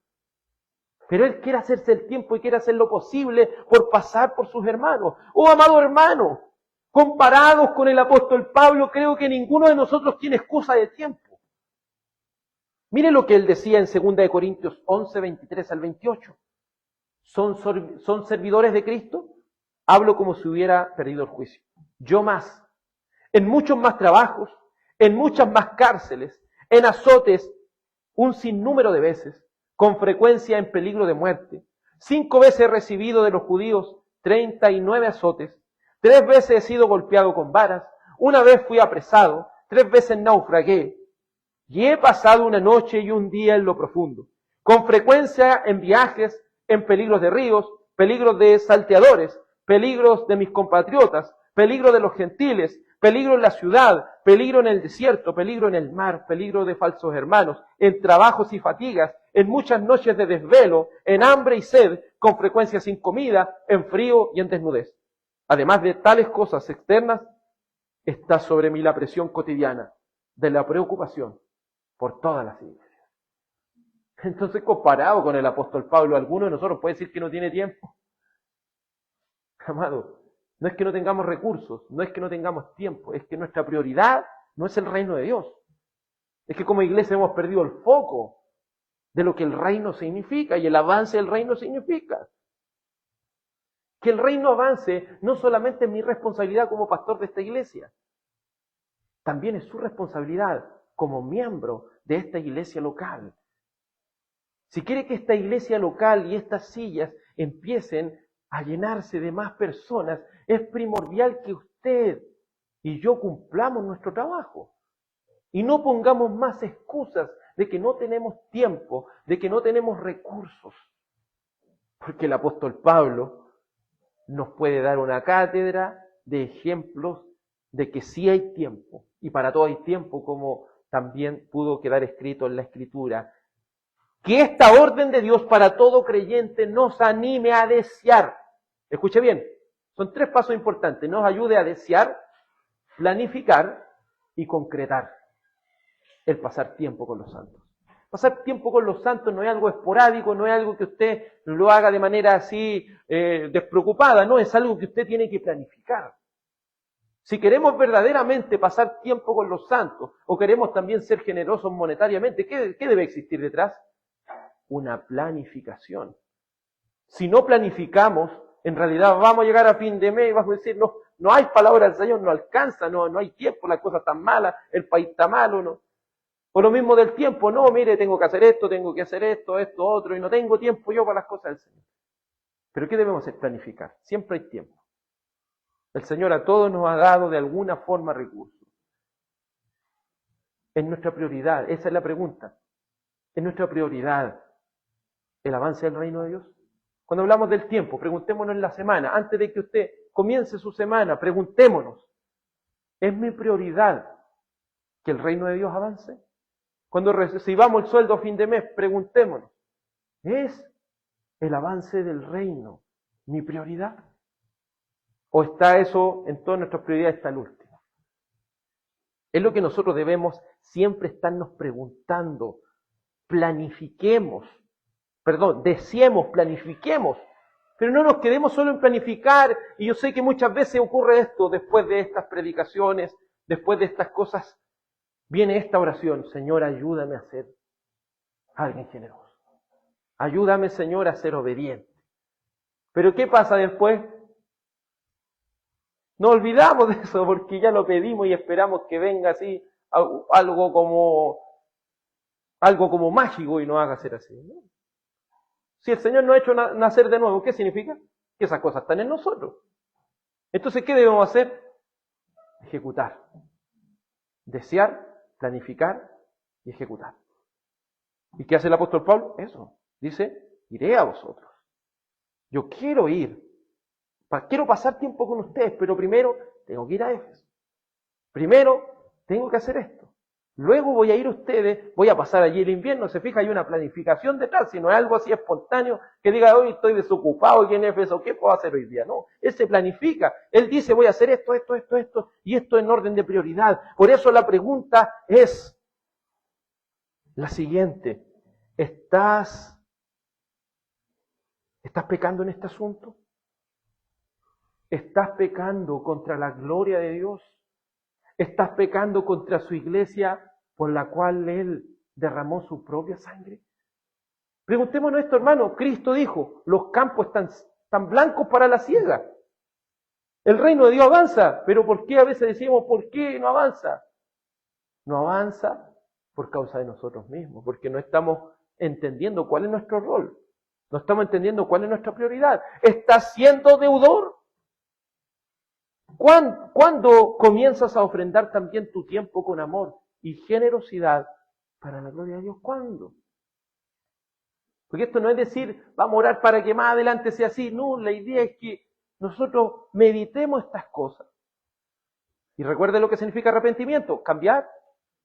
pero él quiere hacerse el tiempo y quiere hacer lo posible por pasar por sus hermanos. Oh, amado hermano, comparados con el apóstol Pablo, creo que ninguno de nosotros tiene excusa de tiempo. Mire lo que él decía en 2 Corintios 11, 23 al 28. ¿Son servidores de Cristo? Hablo como si hubiera perdido el juicio. Yo más, en muchos más trabajos, en muchas más cárceles, en azotes, un sinnúmero de veces, con frecuencia en peligro de muerte. 5 veces he recibido de los judíos 39 azotes, 3 veces he sido golpeado con varas, 1 vez fui apresado, 3 veces naufragué, y he pasado una noche y un día en lo profundo, con frecuencia en viajes, en peligros de ríos, peligros de salteadores, peligros de mis compatriotas, peligro de los gentiles, peligro en la ciudad, peligro en el desierto, peligro en el mar, peligro de falsos hermanos, en trabajos y fatigas, en muchas noches de desvelo, en hambre y sed, con frecuencia sin comida, en frío y en desnudez. Además de tales cosas externas, está sobre mí la presión cotidiana de la preocupación por todas las iglesias. Entonces, comparado con el apóstol Pablo, ¿alguno de nosotros puede decir que no tiene tiempo? Amado, no es que no tengamos recursos, no es que no tengamos tiempo, es que nuestra prioridad no es el reino de Dios. Es que como iglesia hemos perdido el foco de lo que el reino significa y el avance del reino significa. Que el reino avance no solamente es mi responsabilidad como pastor de esta iglesia, también es su responsabilidad como miembro de esta iglesia local. Si quiere que esta iglesia local y estas sillas empiecen a llenarse de más personas, es primordial que usted y yo cumplamos nuestro trabajo. Y no pongamos más excusas de que no tenemos tiempo, de que no tenemos recursos. Porque el apóstol Pablo nos puede dar una cátedra de ejemplos de que sí hay tiempo. Y para todo hay tiempo, como también pudo quedar escrito en la Escritura. Que esta orden de Dios para todo creyente nos anime a desear. Escuche bien, son 3 pasos importantes. Nos ayude a desear, planificar y concretar el pasar tiempo con los santos. Pasar tiempo con los santos no es algo esporádico, no es algo que usted lo haga de manera así despreocupada, no, es algo que usted tiene que planificar. Si queremos verdaderamente pasar tiempo con los santos o queremos también ser generosos monetariamente, ¿qué debe existir detrás? Una planificación. Si no planificamos, en realidad vamos a llegar a fin de mes y vamos a decir, no hay palabra del Señor, no alcanza, no hay tiempo, la cosa está mala, el país está malo, ¿no? O lo mismo del tiempo, no, mire, tengo que hacer esto, esto, otro, y no tengo tiempo yo para las cosas del Señor. ¿Pero qué debemos hacer? Planificar. Siempre hay tiempo. El Señor a todos nos ha dado de alguna forma recursos. Es nuestra prioridad, esa es la pregunta. Es nuestra prioridad el avance del reino de Dios. Cuando hablamos del tiempo, preguntémonos en la semana, antes de que usted comience su semana, preguntémonos, ¿es mi prioridad que el reino de Dios avance? Cuando recibamos el sueldo a fin de mes, preguntémonos, ¿es el avance del reino mi prioridad? ¿O está eso en todas nuestras prioridades hasta el último? Es lo que nosotros debemos siempre estarnos preguntando. Deseemos, planifiquemos, pero no nos quedemos solo en planificar. Y yo sé que muchas veces ocurre esto, después de estas predicaciones, después de estas cosas, viene esta oración: Señor, ayúdame a ser alguien generoso. Ayúdame, Señor, a ser obediente. Pero ¿qué pasa después? Nos olvidamos de eso porque ya lo pedimos y esperamos que venga así algo como mágico y nos haga ser así, ¿no? Si el Señor nos ha hecho nacer de nuevo, ¿qué significa? Que esas cosas están en nosotros. Entonces, ¿qué debemos hacer? Ejecutar. Desear, planificar y ejecutar. ¿Y qué hace el apóstol Pablo? Eso. Dice, iré a vosotros. Yo quiero ir. Quiero pasar tiempo con ustedes, pero primero tengo que ir a Éfeso. Primero tengo que hacer esto. Luego voy a ir a ustedes, voy a pasar allí el invierno. Se fija, hay una planificación detrás, si no es algo así espontáneo que diga, hoy estoy desocupado aquí en Éfeso, ¿qué puedo hacer hoy día? No, él se planifica, él dice, voy a hacer esto, y esto en orden de prioridad. Por eso la pregunta es la siguiente: ¿estás pecando en este asunto? ¿Estás pecando contra la gloria de Dios? ¿Estás pecando contra su iglesia por la cual Él derramó su propia sangre? Preguntémonos esto, hermano. Cristo dijo, los campos están blancos para la siega. El reino de Dios avanza, pero ¿por qué a veces decimos, por qué no avanza? No avanza por causa de nosotros mismos, porque no estamos entendiendo cuál es nuestro rol. No estamos entendiendo cuál es nuestra prioridad. ¿Estás siendo deudor? ¿Cuándo comienzas a ofrendar también tu tiempo con amor y generosidad para la gloria de Dios? ¿Cuándo? Porque esto no es decir, vamos a orar para que más adelante sea así. No, la idea es que nosotros meditemos estas cosas. Y recuerde lo que significa arrepentimiento: cambiar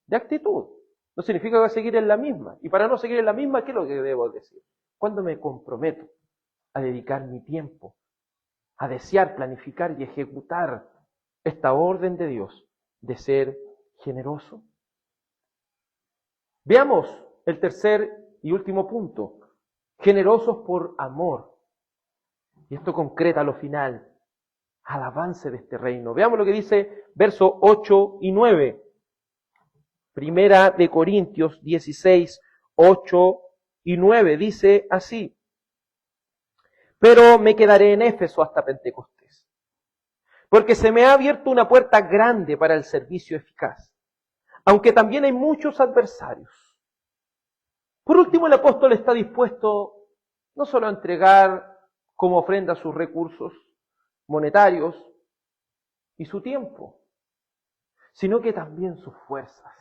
de actitud. No significa seguir en la misma. Y para no seguir en la misma, ¿qué es lo que debo decir? ¿Cuándo me comprometo a dedicar mi tiempo a desear, planificar y ejecutar esta orden de Dios de ser generoso? Veamos el tercer y último punto, generosos por amor. Y esto concreta lo final, al avance de este reino. Veamos lo que dice versos 8 y 9. Primera de Corintios 16, 8 y 9. Dice así: pero me quedaré en Éfeso hasta Pentecostés, porque se me ha abierto una puerta grande para el servicio eficaz, aunque también hay muchos adversarios. Por último, el apóstol está dispuesto no solo a entregar como ofrenda sus recursos monetarios y su tiempo, sino que también sus fuerzas.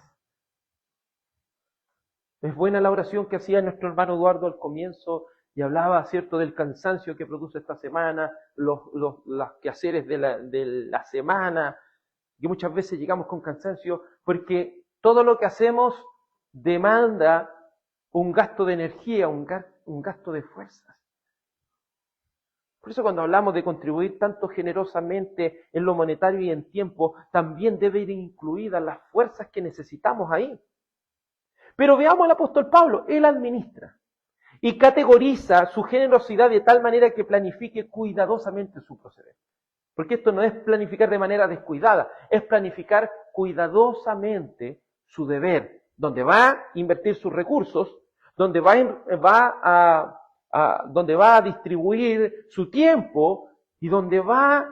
Es buena la oración que hacía nuestro hermano Eduardo al comienzo y hablaba, ¿cierto?, del cansancio que produce esta semana, los quehaceres de la semana, que muchas veces llegamos con cansancio porque todo lo que hacemos demanda un gasto de energía, un gasto de fuerzas. Por eso cuando hablamos de contribuir tanto generosamente en lo monetario y en tiempo, también deben ir incluidas las fuerzas que necesitamos ahí. Pero veamos al apóstol Pablo, él administra y categoriza su generosidad de tal manera que planifique cuidadosamente su proceder. Porque esto no es planificar de manera descuidada, es planificar cuidadosamente su deber, donde va a invertir sus recursos, donde va a distribuir su tiempo y donde va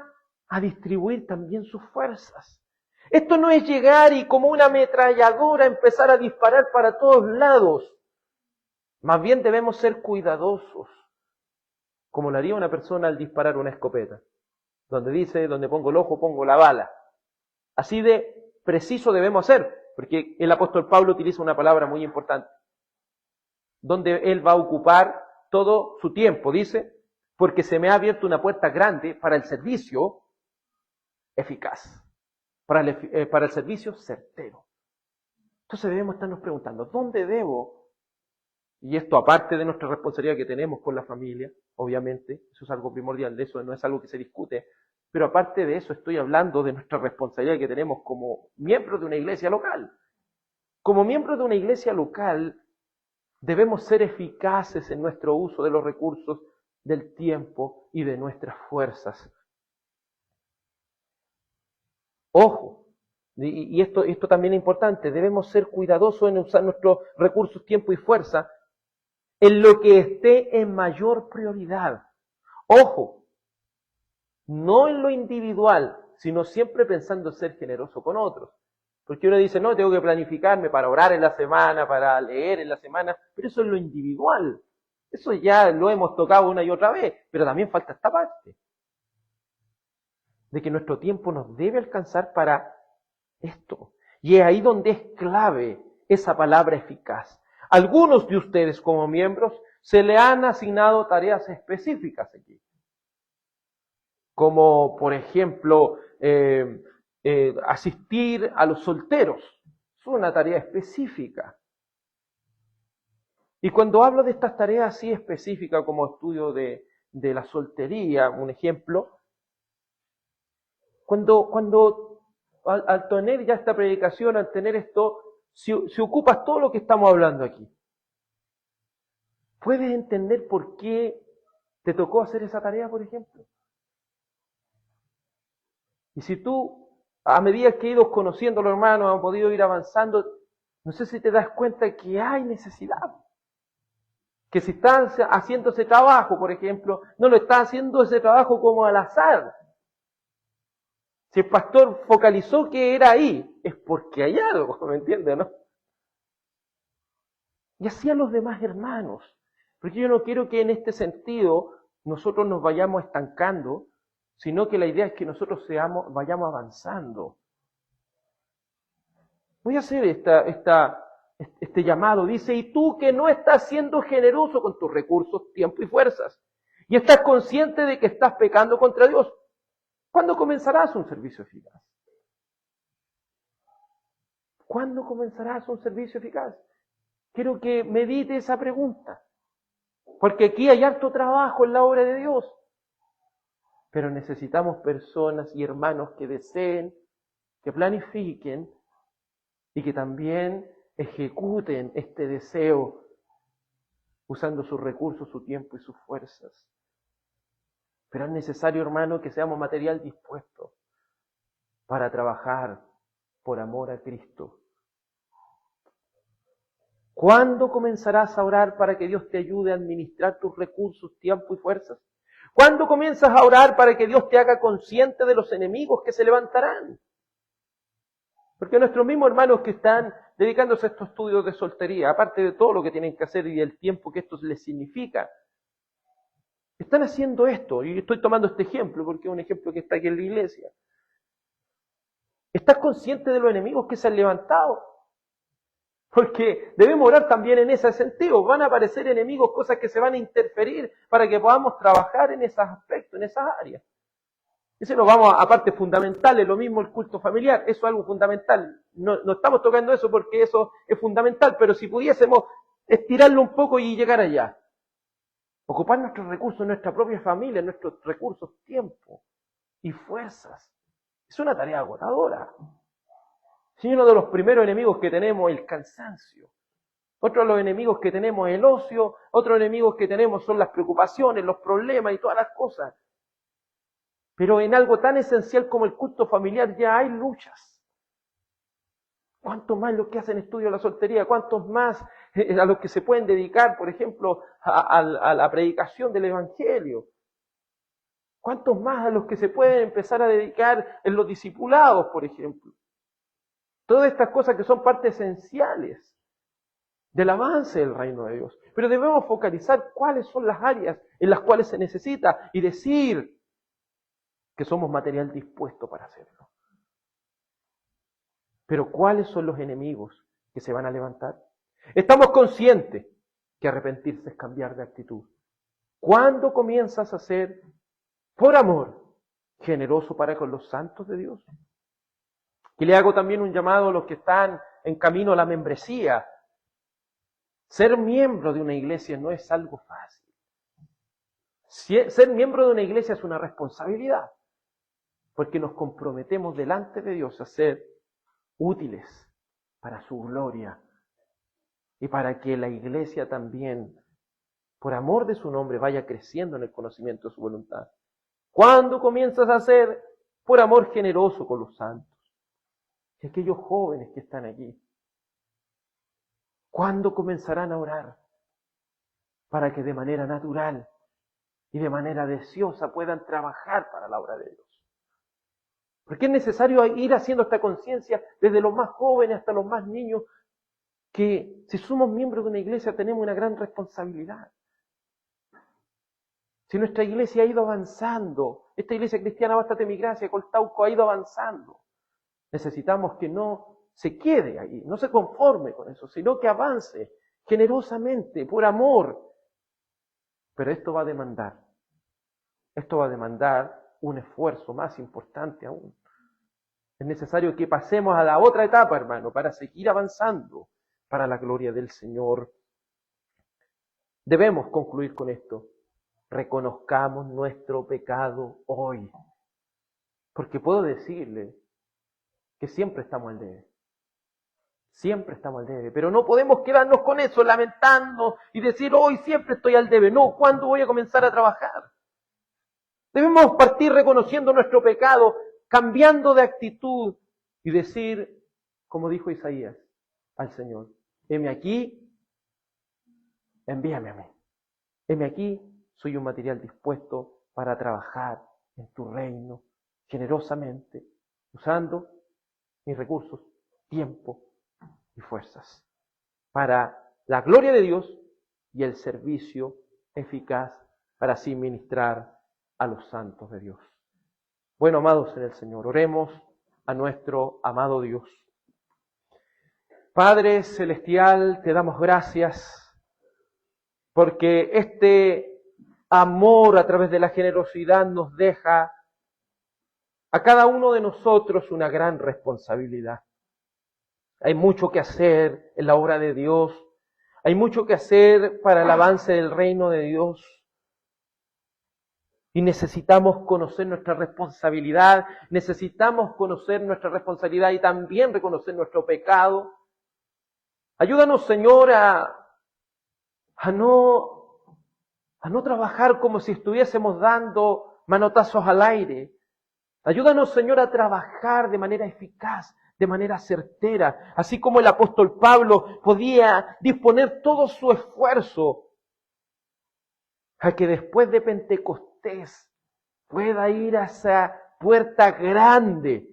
a distribuir también sus fuerzas. Esto no es llegar y como una ametralladora empezar a disparar para todos lados. Más bien debemos ser cuidadosos, como lo haría una persona al disparar una escopeta, donde dice, donde pongo el ojo, pongo la bala. Así de preciso debemos ser, porque el apóstol Pablo utiliza una palabra muy importante, donde él va a ocupar todo su tiempo, dice, porque se me ha abierto una puerta grande para el servicio eficaz, para el servicio certero. Entonces debemos estarnos preguntando, ¿dónde debo? Y esto aparte de nuestra responsabilidad que tenemos con la familia, obviamente, eso es algo primordial, de eso no es algo que se discute, pero aparte de eso estoy hablando de nuestra responsabilidad que tenemos como miembros de una iglesia local. Como miembros de una iglesia local debemos ser eficaces en nuestro uso de los recursos, del tiempo y de nuestras fuerzas. Ojo, y esto también es importante, debemos ser cuidadosos en usar nuestros recursos, tiempo y fuerza en lo que esté en mayor prioridad. Ojo, no en lo individual, sino siempre pensando en ser generoso con otros. Porque uno dice, no, tengo que planificarme para orar en la semana, para leer en la semana, pero eso es lo individual. Eso ya lo hemos tocado una y otra vez, pero también falta esta parte. De que nuestro tiempo nos debe alcanzar para esto. Y es ahí donde es clave esa palabra eficaz. Algunos de ustedes como miembros se le han asignado tareas específicas aquí. Como por ejemplo asistir a los solteros. Es una tarea específica. Y cuando hablo de estas tareas así específicas como estudio de la soltería, un ejemplo, cuando al tener ya esta predicación, al tener esto, si ocupas todo lo que estamos hablando aquí, ¿puedes entender por qué te tocó hacer esa tarea, por ejemplo? Y si tú, a medida que he ido conociendo a los hermanos, han podido ir avanzando, no sé si te das cuenta que hay necesidad. Que si están haciendo ese trabajo, por ejemplo, no lo está haciendo ese trabajo como al azar. Si el pastor focalizó que era ahí, es porque hay algo, ¿me entiendes, no? Y así a los demás hermanos. Porque yo no quiero que en este sentido nosotros nos vayamos estancando, sino que la idea es que nosotros vayamos avanzando. Voy a hacer este llamado. Dice, y tú que no estás siendo generoso con tus recursos, tiempo y fuerzas, y estás consciente de que estás pecando contra Dios, ¿cuándo comenzarás un servicio eficaz? ¿Cuándo comenzarás un servicio eficaz? Quiero que medite esa pregunta, porque aquí hay harto trabajo en la obra de Dios, pero necesitamos personas y hermanos que deseen, que planifiquen y que también ejecuten este deseo usando sus recursos, su tiempo y sus fuerzas. Pero es necesario, hermano, que seamos material dispuesto para trabajar por amor a Cristo. ¿Cuándo comenzarás a orar para que Dios te ayude a administrar tus recursos, tiempo y fuerzas? ¿Cuándo comienzas a orar para que Dios te haga consciente de los enemigos que se levantarán? Porque nuestros mismos hermanos que están dedicándose a estos estudios de soltería, aparte de todo lo que tienen que hacer y el tiempo que esto les significa, están haciendo esto, y estoy tomando este ejemplo porque es un ejemplo que está aquí en la iglesia. ¿Estás consciente de los enemigos que se han levantado? Porque debemos orar también en ese sentido. Van a aparecer enemigos, cosas que se van a interferir para que podamos trabajar en esos aspectos, en esas áreas. Y si nos vamos a partes fundamentales, lo mismo el culto familiar, eso es algo fundamental. No estamos tocando eso porque eso es fundamental, pero si pudiésemos estirarlo un poco y llegar allá. Ocupar nuestros recursos, nuestra propia familia, nuestros recursos, tiempo y fuerzas. Es una tarea agotadora. Si uno de los primeros enemigos que tenemos es el cansancio. Otro de los enemigos que tenemos es el ocio. Otros enemigos que tenemos son las preocupaciones, los problemas y todas las cosas. Pero en algo tan esencial como el culto familiar ya hay luchas. ¿Cuántos más los que hacen estudio de la soltería? ¿Cuántos más a los que se pueden dedicar, por ejemplo, a la predicación del Evangelio? ¿Cuántos más a los que se pueden empezar a dedicar en los discipulados, por ejemplo? Todas estas cosas que son partes esenciales del avance del reino de Dios. Pero debemos focalizar cuáles son las áreas en las cuales se necesita y decir que somos material dispuesto para hacerlo. Pero ¿cuáles son los enemigos que se van a levantar? Estamos conscientes que arrepentirse es cambiar de actitud. ¿Cuándo comienzas a ser, por amor, generoso para con los santos de Dios? Y le hago también un llamado a los que están en camino a la membresía. Ser miembro de una iglesia no es algo fácil. Ser miembro de una iglesia es una responsabilidad, porque nos comprometemos delante de Dios a ser útiles para su gloria y para que la iglesia también, por amor de su nombre, vaya creciendo en el conocimiento de su voluntad. ¿Cuándo comienzas a ser, por amor, generoso con los santos? Y aquellos jóvenes que están aquí, ¿cuándo comenzarán a orar para que de manera natural y de manera deseosa puedan trabajar para la obra de Dios? Porque es necesario ir haciendo esta conciencia desde los más jóvenes hasta los más niños, que si somos miembros de una iglesia tenemos una gran responsabilidad. Si nuestra iglesia ha ido avanzando, esta iglesia cristiana Bástate Mi Gracia, Coltauco, ha ido avanzando, necesitamos que no se quede ahí, no se conforme con eso, sino que avance generosamente, por amor. Pero esto va a demandar un esfuerzo más importante aún. Es necesario que pasemos a la otra etapa, hermano, para seguir avanzando para la gloria del Señor. Debemos concluir con esto. Reconozcamos nuestro pecado hoy. Porque puedo decirle que siempre estamos al debe. Siempre estamos al debe. Pero no podemos quedarnos con eso, lamentando y decir, hoy siempre estoy al debe. No, ¿cuándo voy a comenzar a trabajar? Debemos partir reconociendo nuestro pecado, cambiando de actitud y decir, como dijo Isaías al Señor, heme aquí, envíame a mí. Heme aquí, soy un material dispuesto para trabajar en tu reino generosamente, usando mis recursos, tiempo y fuerzas, para la gloria de Dios y el servicio eficaz para así ministrar a los santos de Dios. Bueno, amados en el Señor, oremos a nuestro amado Dios. Padre Celestial, te damos gracias porque este amor a través de la generosidad nos deja a cada uno de nosotros una gran responsabilidad. Hay mucho que hacer en la obra de Dios, hay mucho que hacer para el avance del reino de Dios. Y necesitamos conocer nuestra responsabilidad y también reconocer nuestro pecado. Ayúdanos, Señor, a a no trabajar como si estuviésemos dando manotazos al aire. Ayúdanos, Señor, a trabajar de manera eficaz, de manera certera, así como el apóstol Pablo podía disponer todo su esfuerzo a que después de Pentecostés pueda ir a esa puerta grande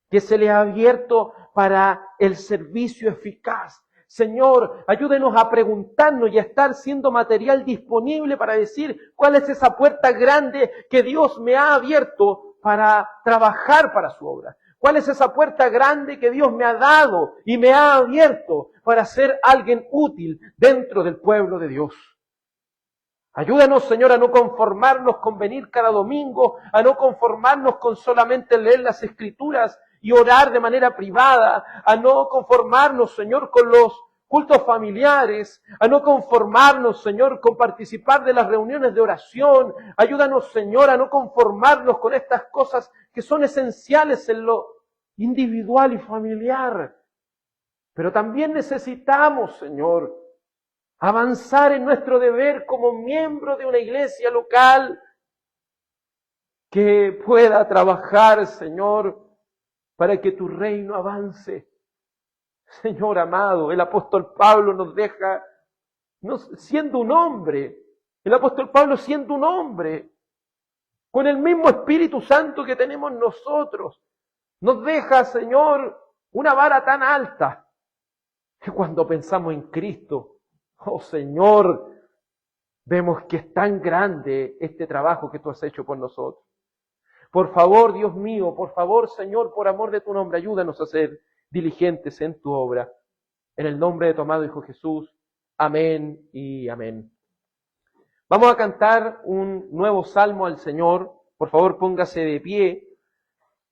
que se le ha abierto para el servicio eficaz. Señor, ayúdenos a preguntarnos y a estar siendo material disponible para decir cuál es esa puerta grande que Dios me ha abierto para trabajar para su obra. ¿Cuál es esa puerta grande que Dios me ha dado y me ha abierto para ser alguien útil dentro del pueblo de Dios? Ayúdanos, Señor, a no conformarnos con venir cada domingo, a no conformarnos con solamente leer las Escrituras y orar de manera privada, a no conformarnos, Señor, con los cultos familiares, a no conformarnos, Señor, con participar de las reuniones de oración. Ayúdanos, Señor, a no conformarnos con estas cosas que son esenciales en lo individual y familiar. Pero también necesitamos, Señor, avanzar en nuestro deber como miembro de una iglesia local que pueda trabajar, Señor, para que tu reino avance. Señor amado, el apóstol Pablo nos deja siendo un hombre, el apóstol Pablo siendo un hombre, con el mismo Espíritu Santo que tenemos nosotros, nos deja, Señor, una vara tan alta que cuando pensamos en Cristo, oh Señor, vemos que es tan grande este trabajo que tú has hecho por nosotros. Por favor, Dios mío, por favor, Señor, por amor de tu nombre, ayúdanos a ser diligentes en tu obra. En el nombre de tu amado Hijo Jesús. Amén y amén. Vamos a cantar un nuevo salmo al Señor. Por favor, póngase de pie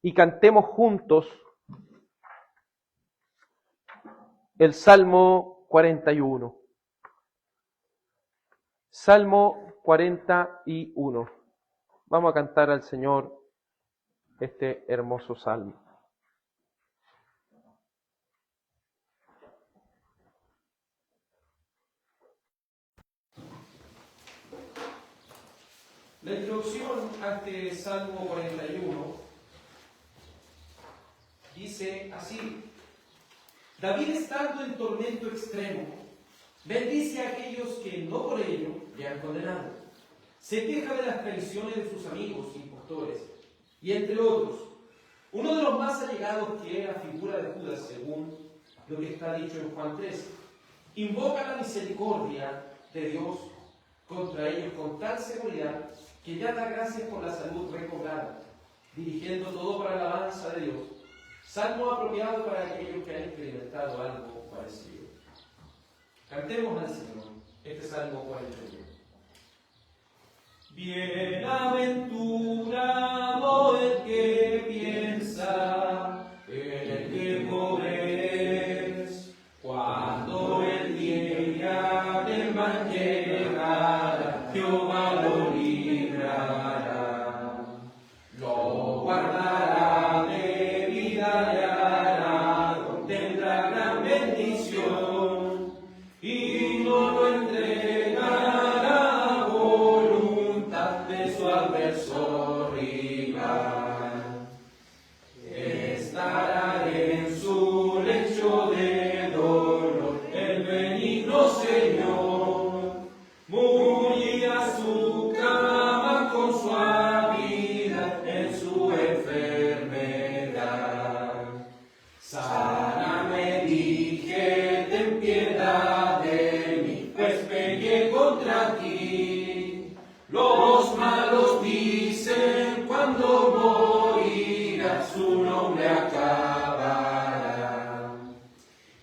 y cantemos juntos el Salmo 41. Salmo 41. Vamos a cantar al Señor este hermoso salmo. La introducción a este Salmo 41 dice así: David, estando en tormento extremo, bendice a aquellos que no por ello le han condenado. Se queja de las traiciones de sus amigos impostores. Y entre otros, uno de los más allegados, que era figura de Judas, según lo que está dicho en Juan 13, invoca la misericordia de Dios contra ellos con tal seguridad que ya da gracias por la salud recobrada, dirigiendo todo para la alabanza de Dios. Salmo apropiado para aquellos que han experimentado algo parecido. Cantemos al Señor este Salmo 41. Bienaventurado el que piensa en el que pobre es, cuando el día del mal llegara, Jehová lo librará, lo guardará de vida y hará, tendrá gran bendición, y no lo entregará a voluntad de su adverso rival. Estará en su lecho de dolor el benigno Señor, muy a su cama con suavidad en su enfermedad. Sáname, dije, ten piedad de mí, pues pequé contra ti. Los malos dicen, cuando morirá, su nombre acabará.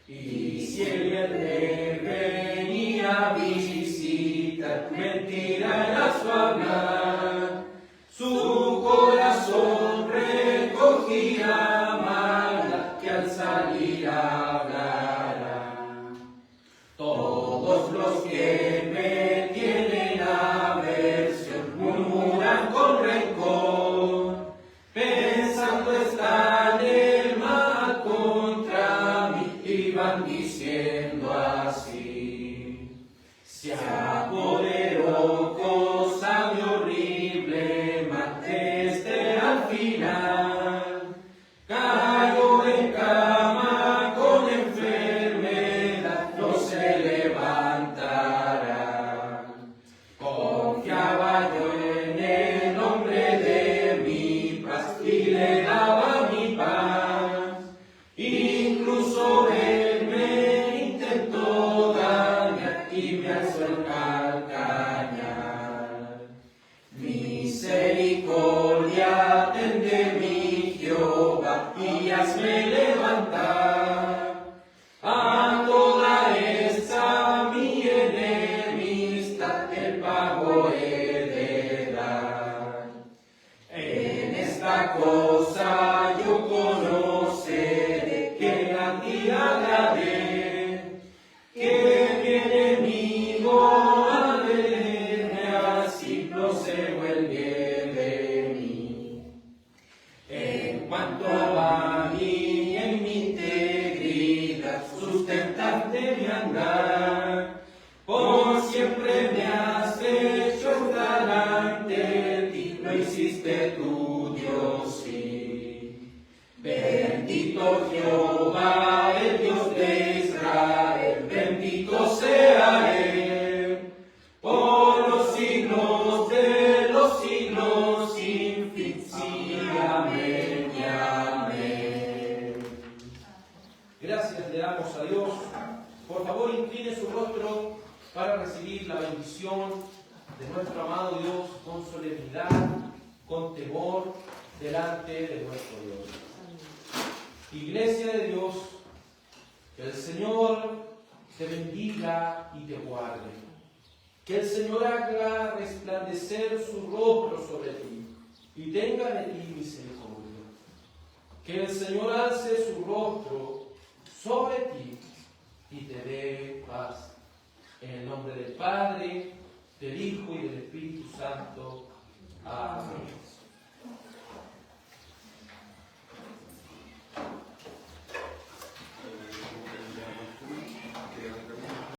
Y si el de venía a visitar, mentira era su hablar, su corazón recogía maldad que al salir hablará. Todos los que me tienen aversión murmuran con rencor, pensando están el mal contra mí y van diciendo así: Se apoderó cosa de horrible, mateste al final. Cayó en cama con enfermedad, no se levantará. Confiaba yo en el nombre de mi paz y le daba mi paz. Incluso él me intentó dañar y me alzó el calcañar. Misericordia ten de mí, Jehová, y hazme levantar. A toda esta mi enemistad el pago he de dar. En esta cosa yo conoceré que a ti agradé, que mi enemigo al verme así prosego el bien de mí. En cuanto a mí, en mi integridad, sustentarte mi andar, por siempre me has hecho estar ante ti, lo hiciste tú, Dios, sí. Bendito Jehová, el Dios de Israel, bendito sea Él, por los siglos de los siglos sin fin, sí, amén y amén. Gracias le damos a Dios. Por favor, incline su rostro para recibir la bendición de nuestro amado Dios con solemnidad, con temor, delante de nuestro Dios. Iglesia de Dios, que el Señor te bendiga y te guarde. Que el Señor haga resplandecer su rostro sobre ti y tenga de ti misericordia. Que el Señor alce su rostro sobre ti y te dé paz. En el nombre del Padre, del Hijo y del Espíritu Santo. Amén.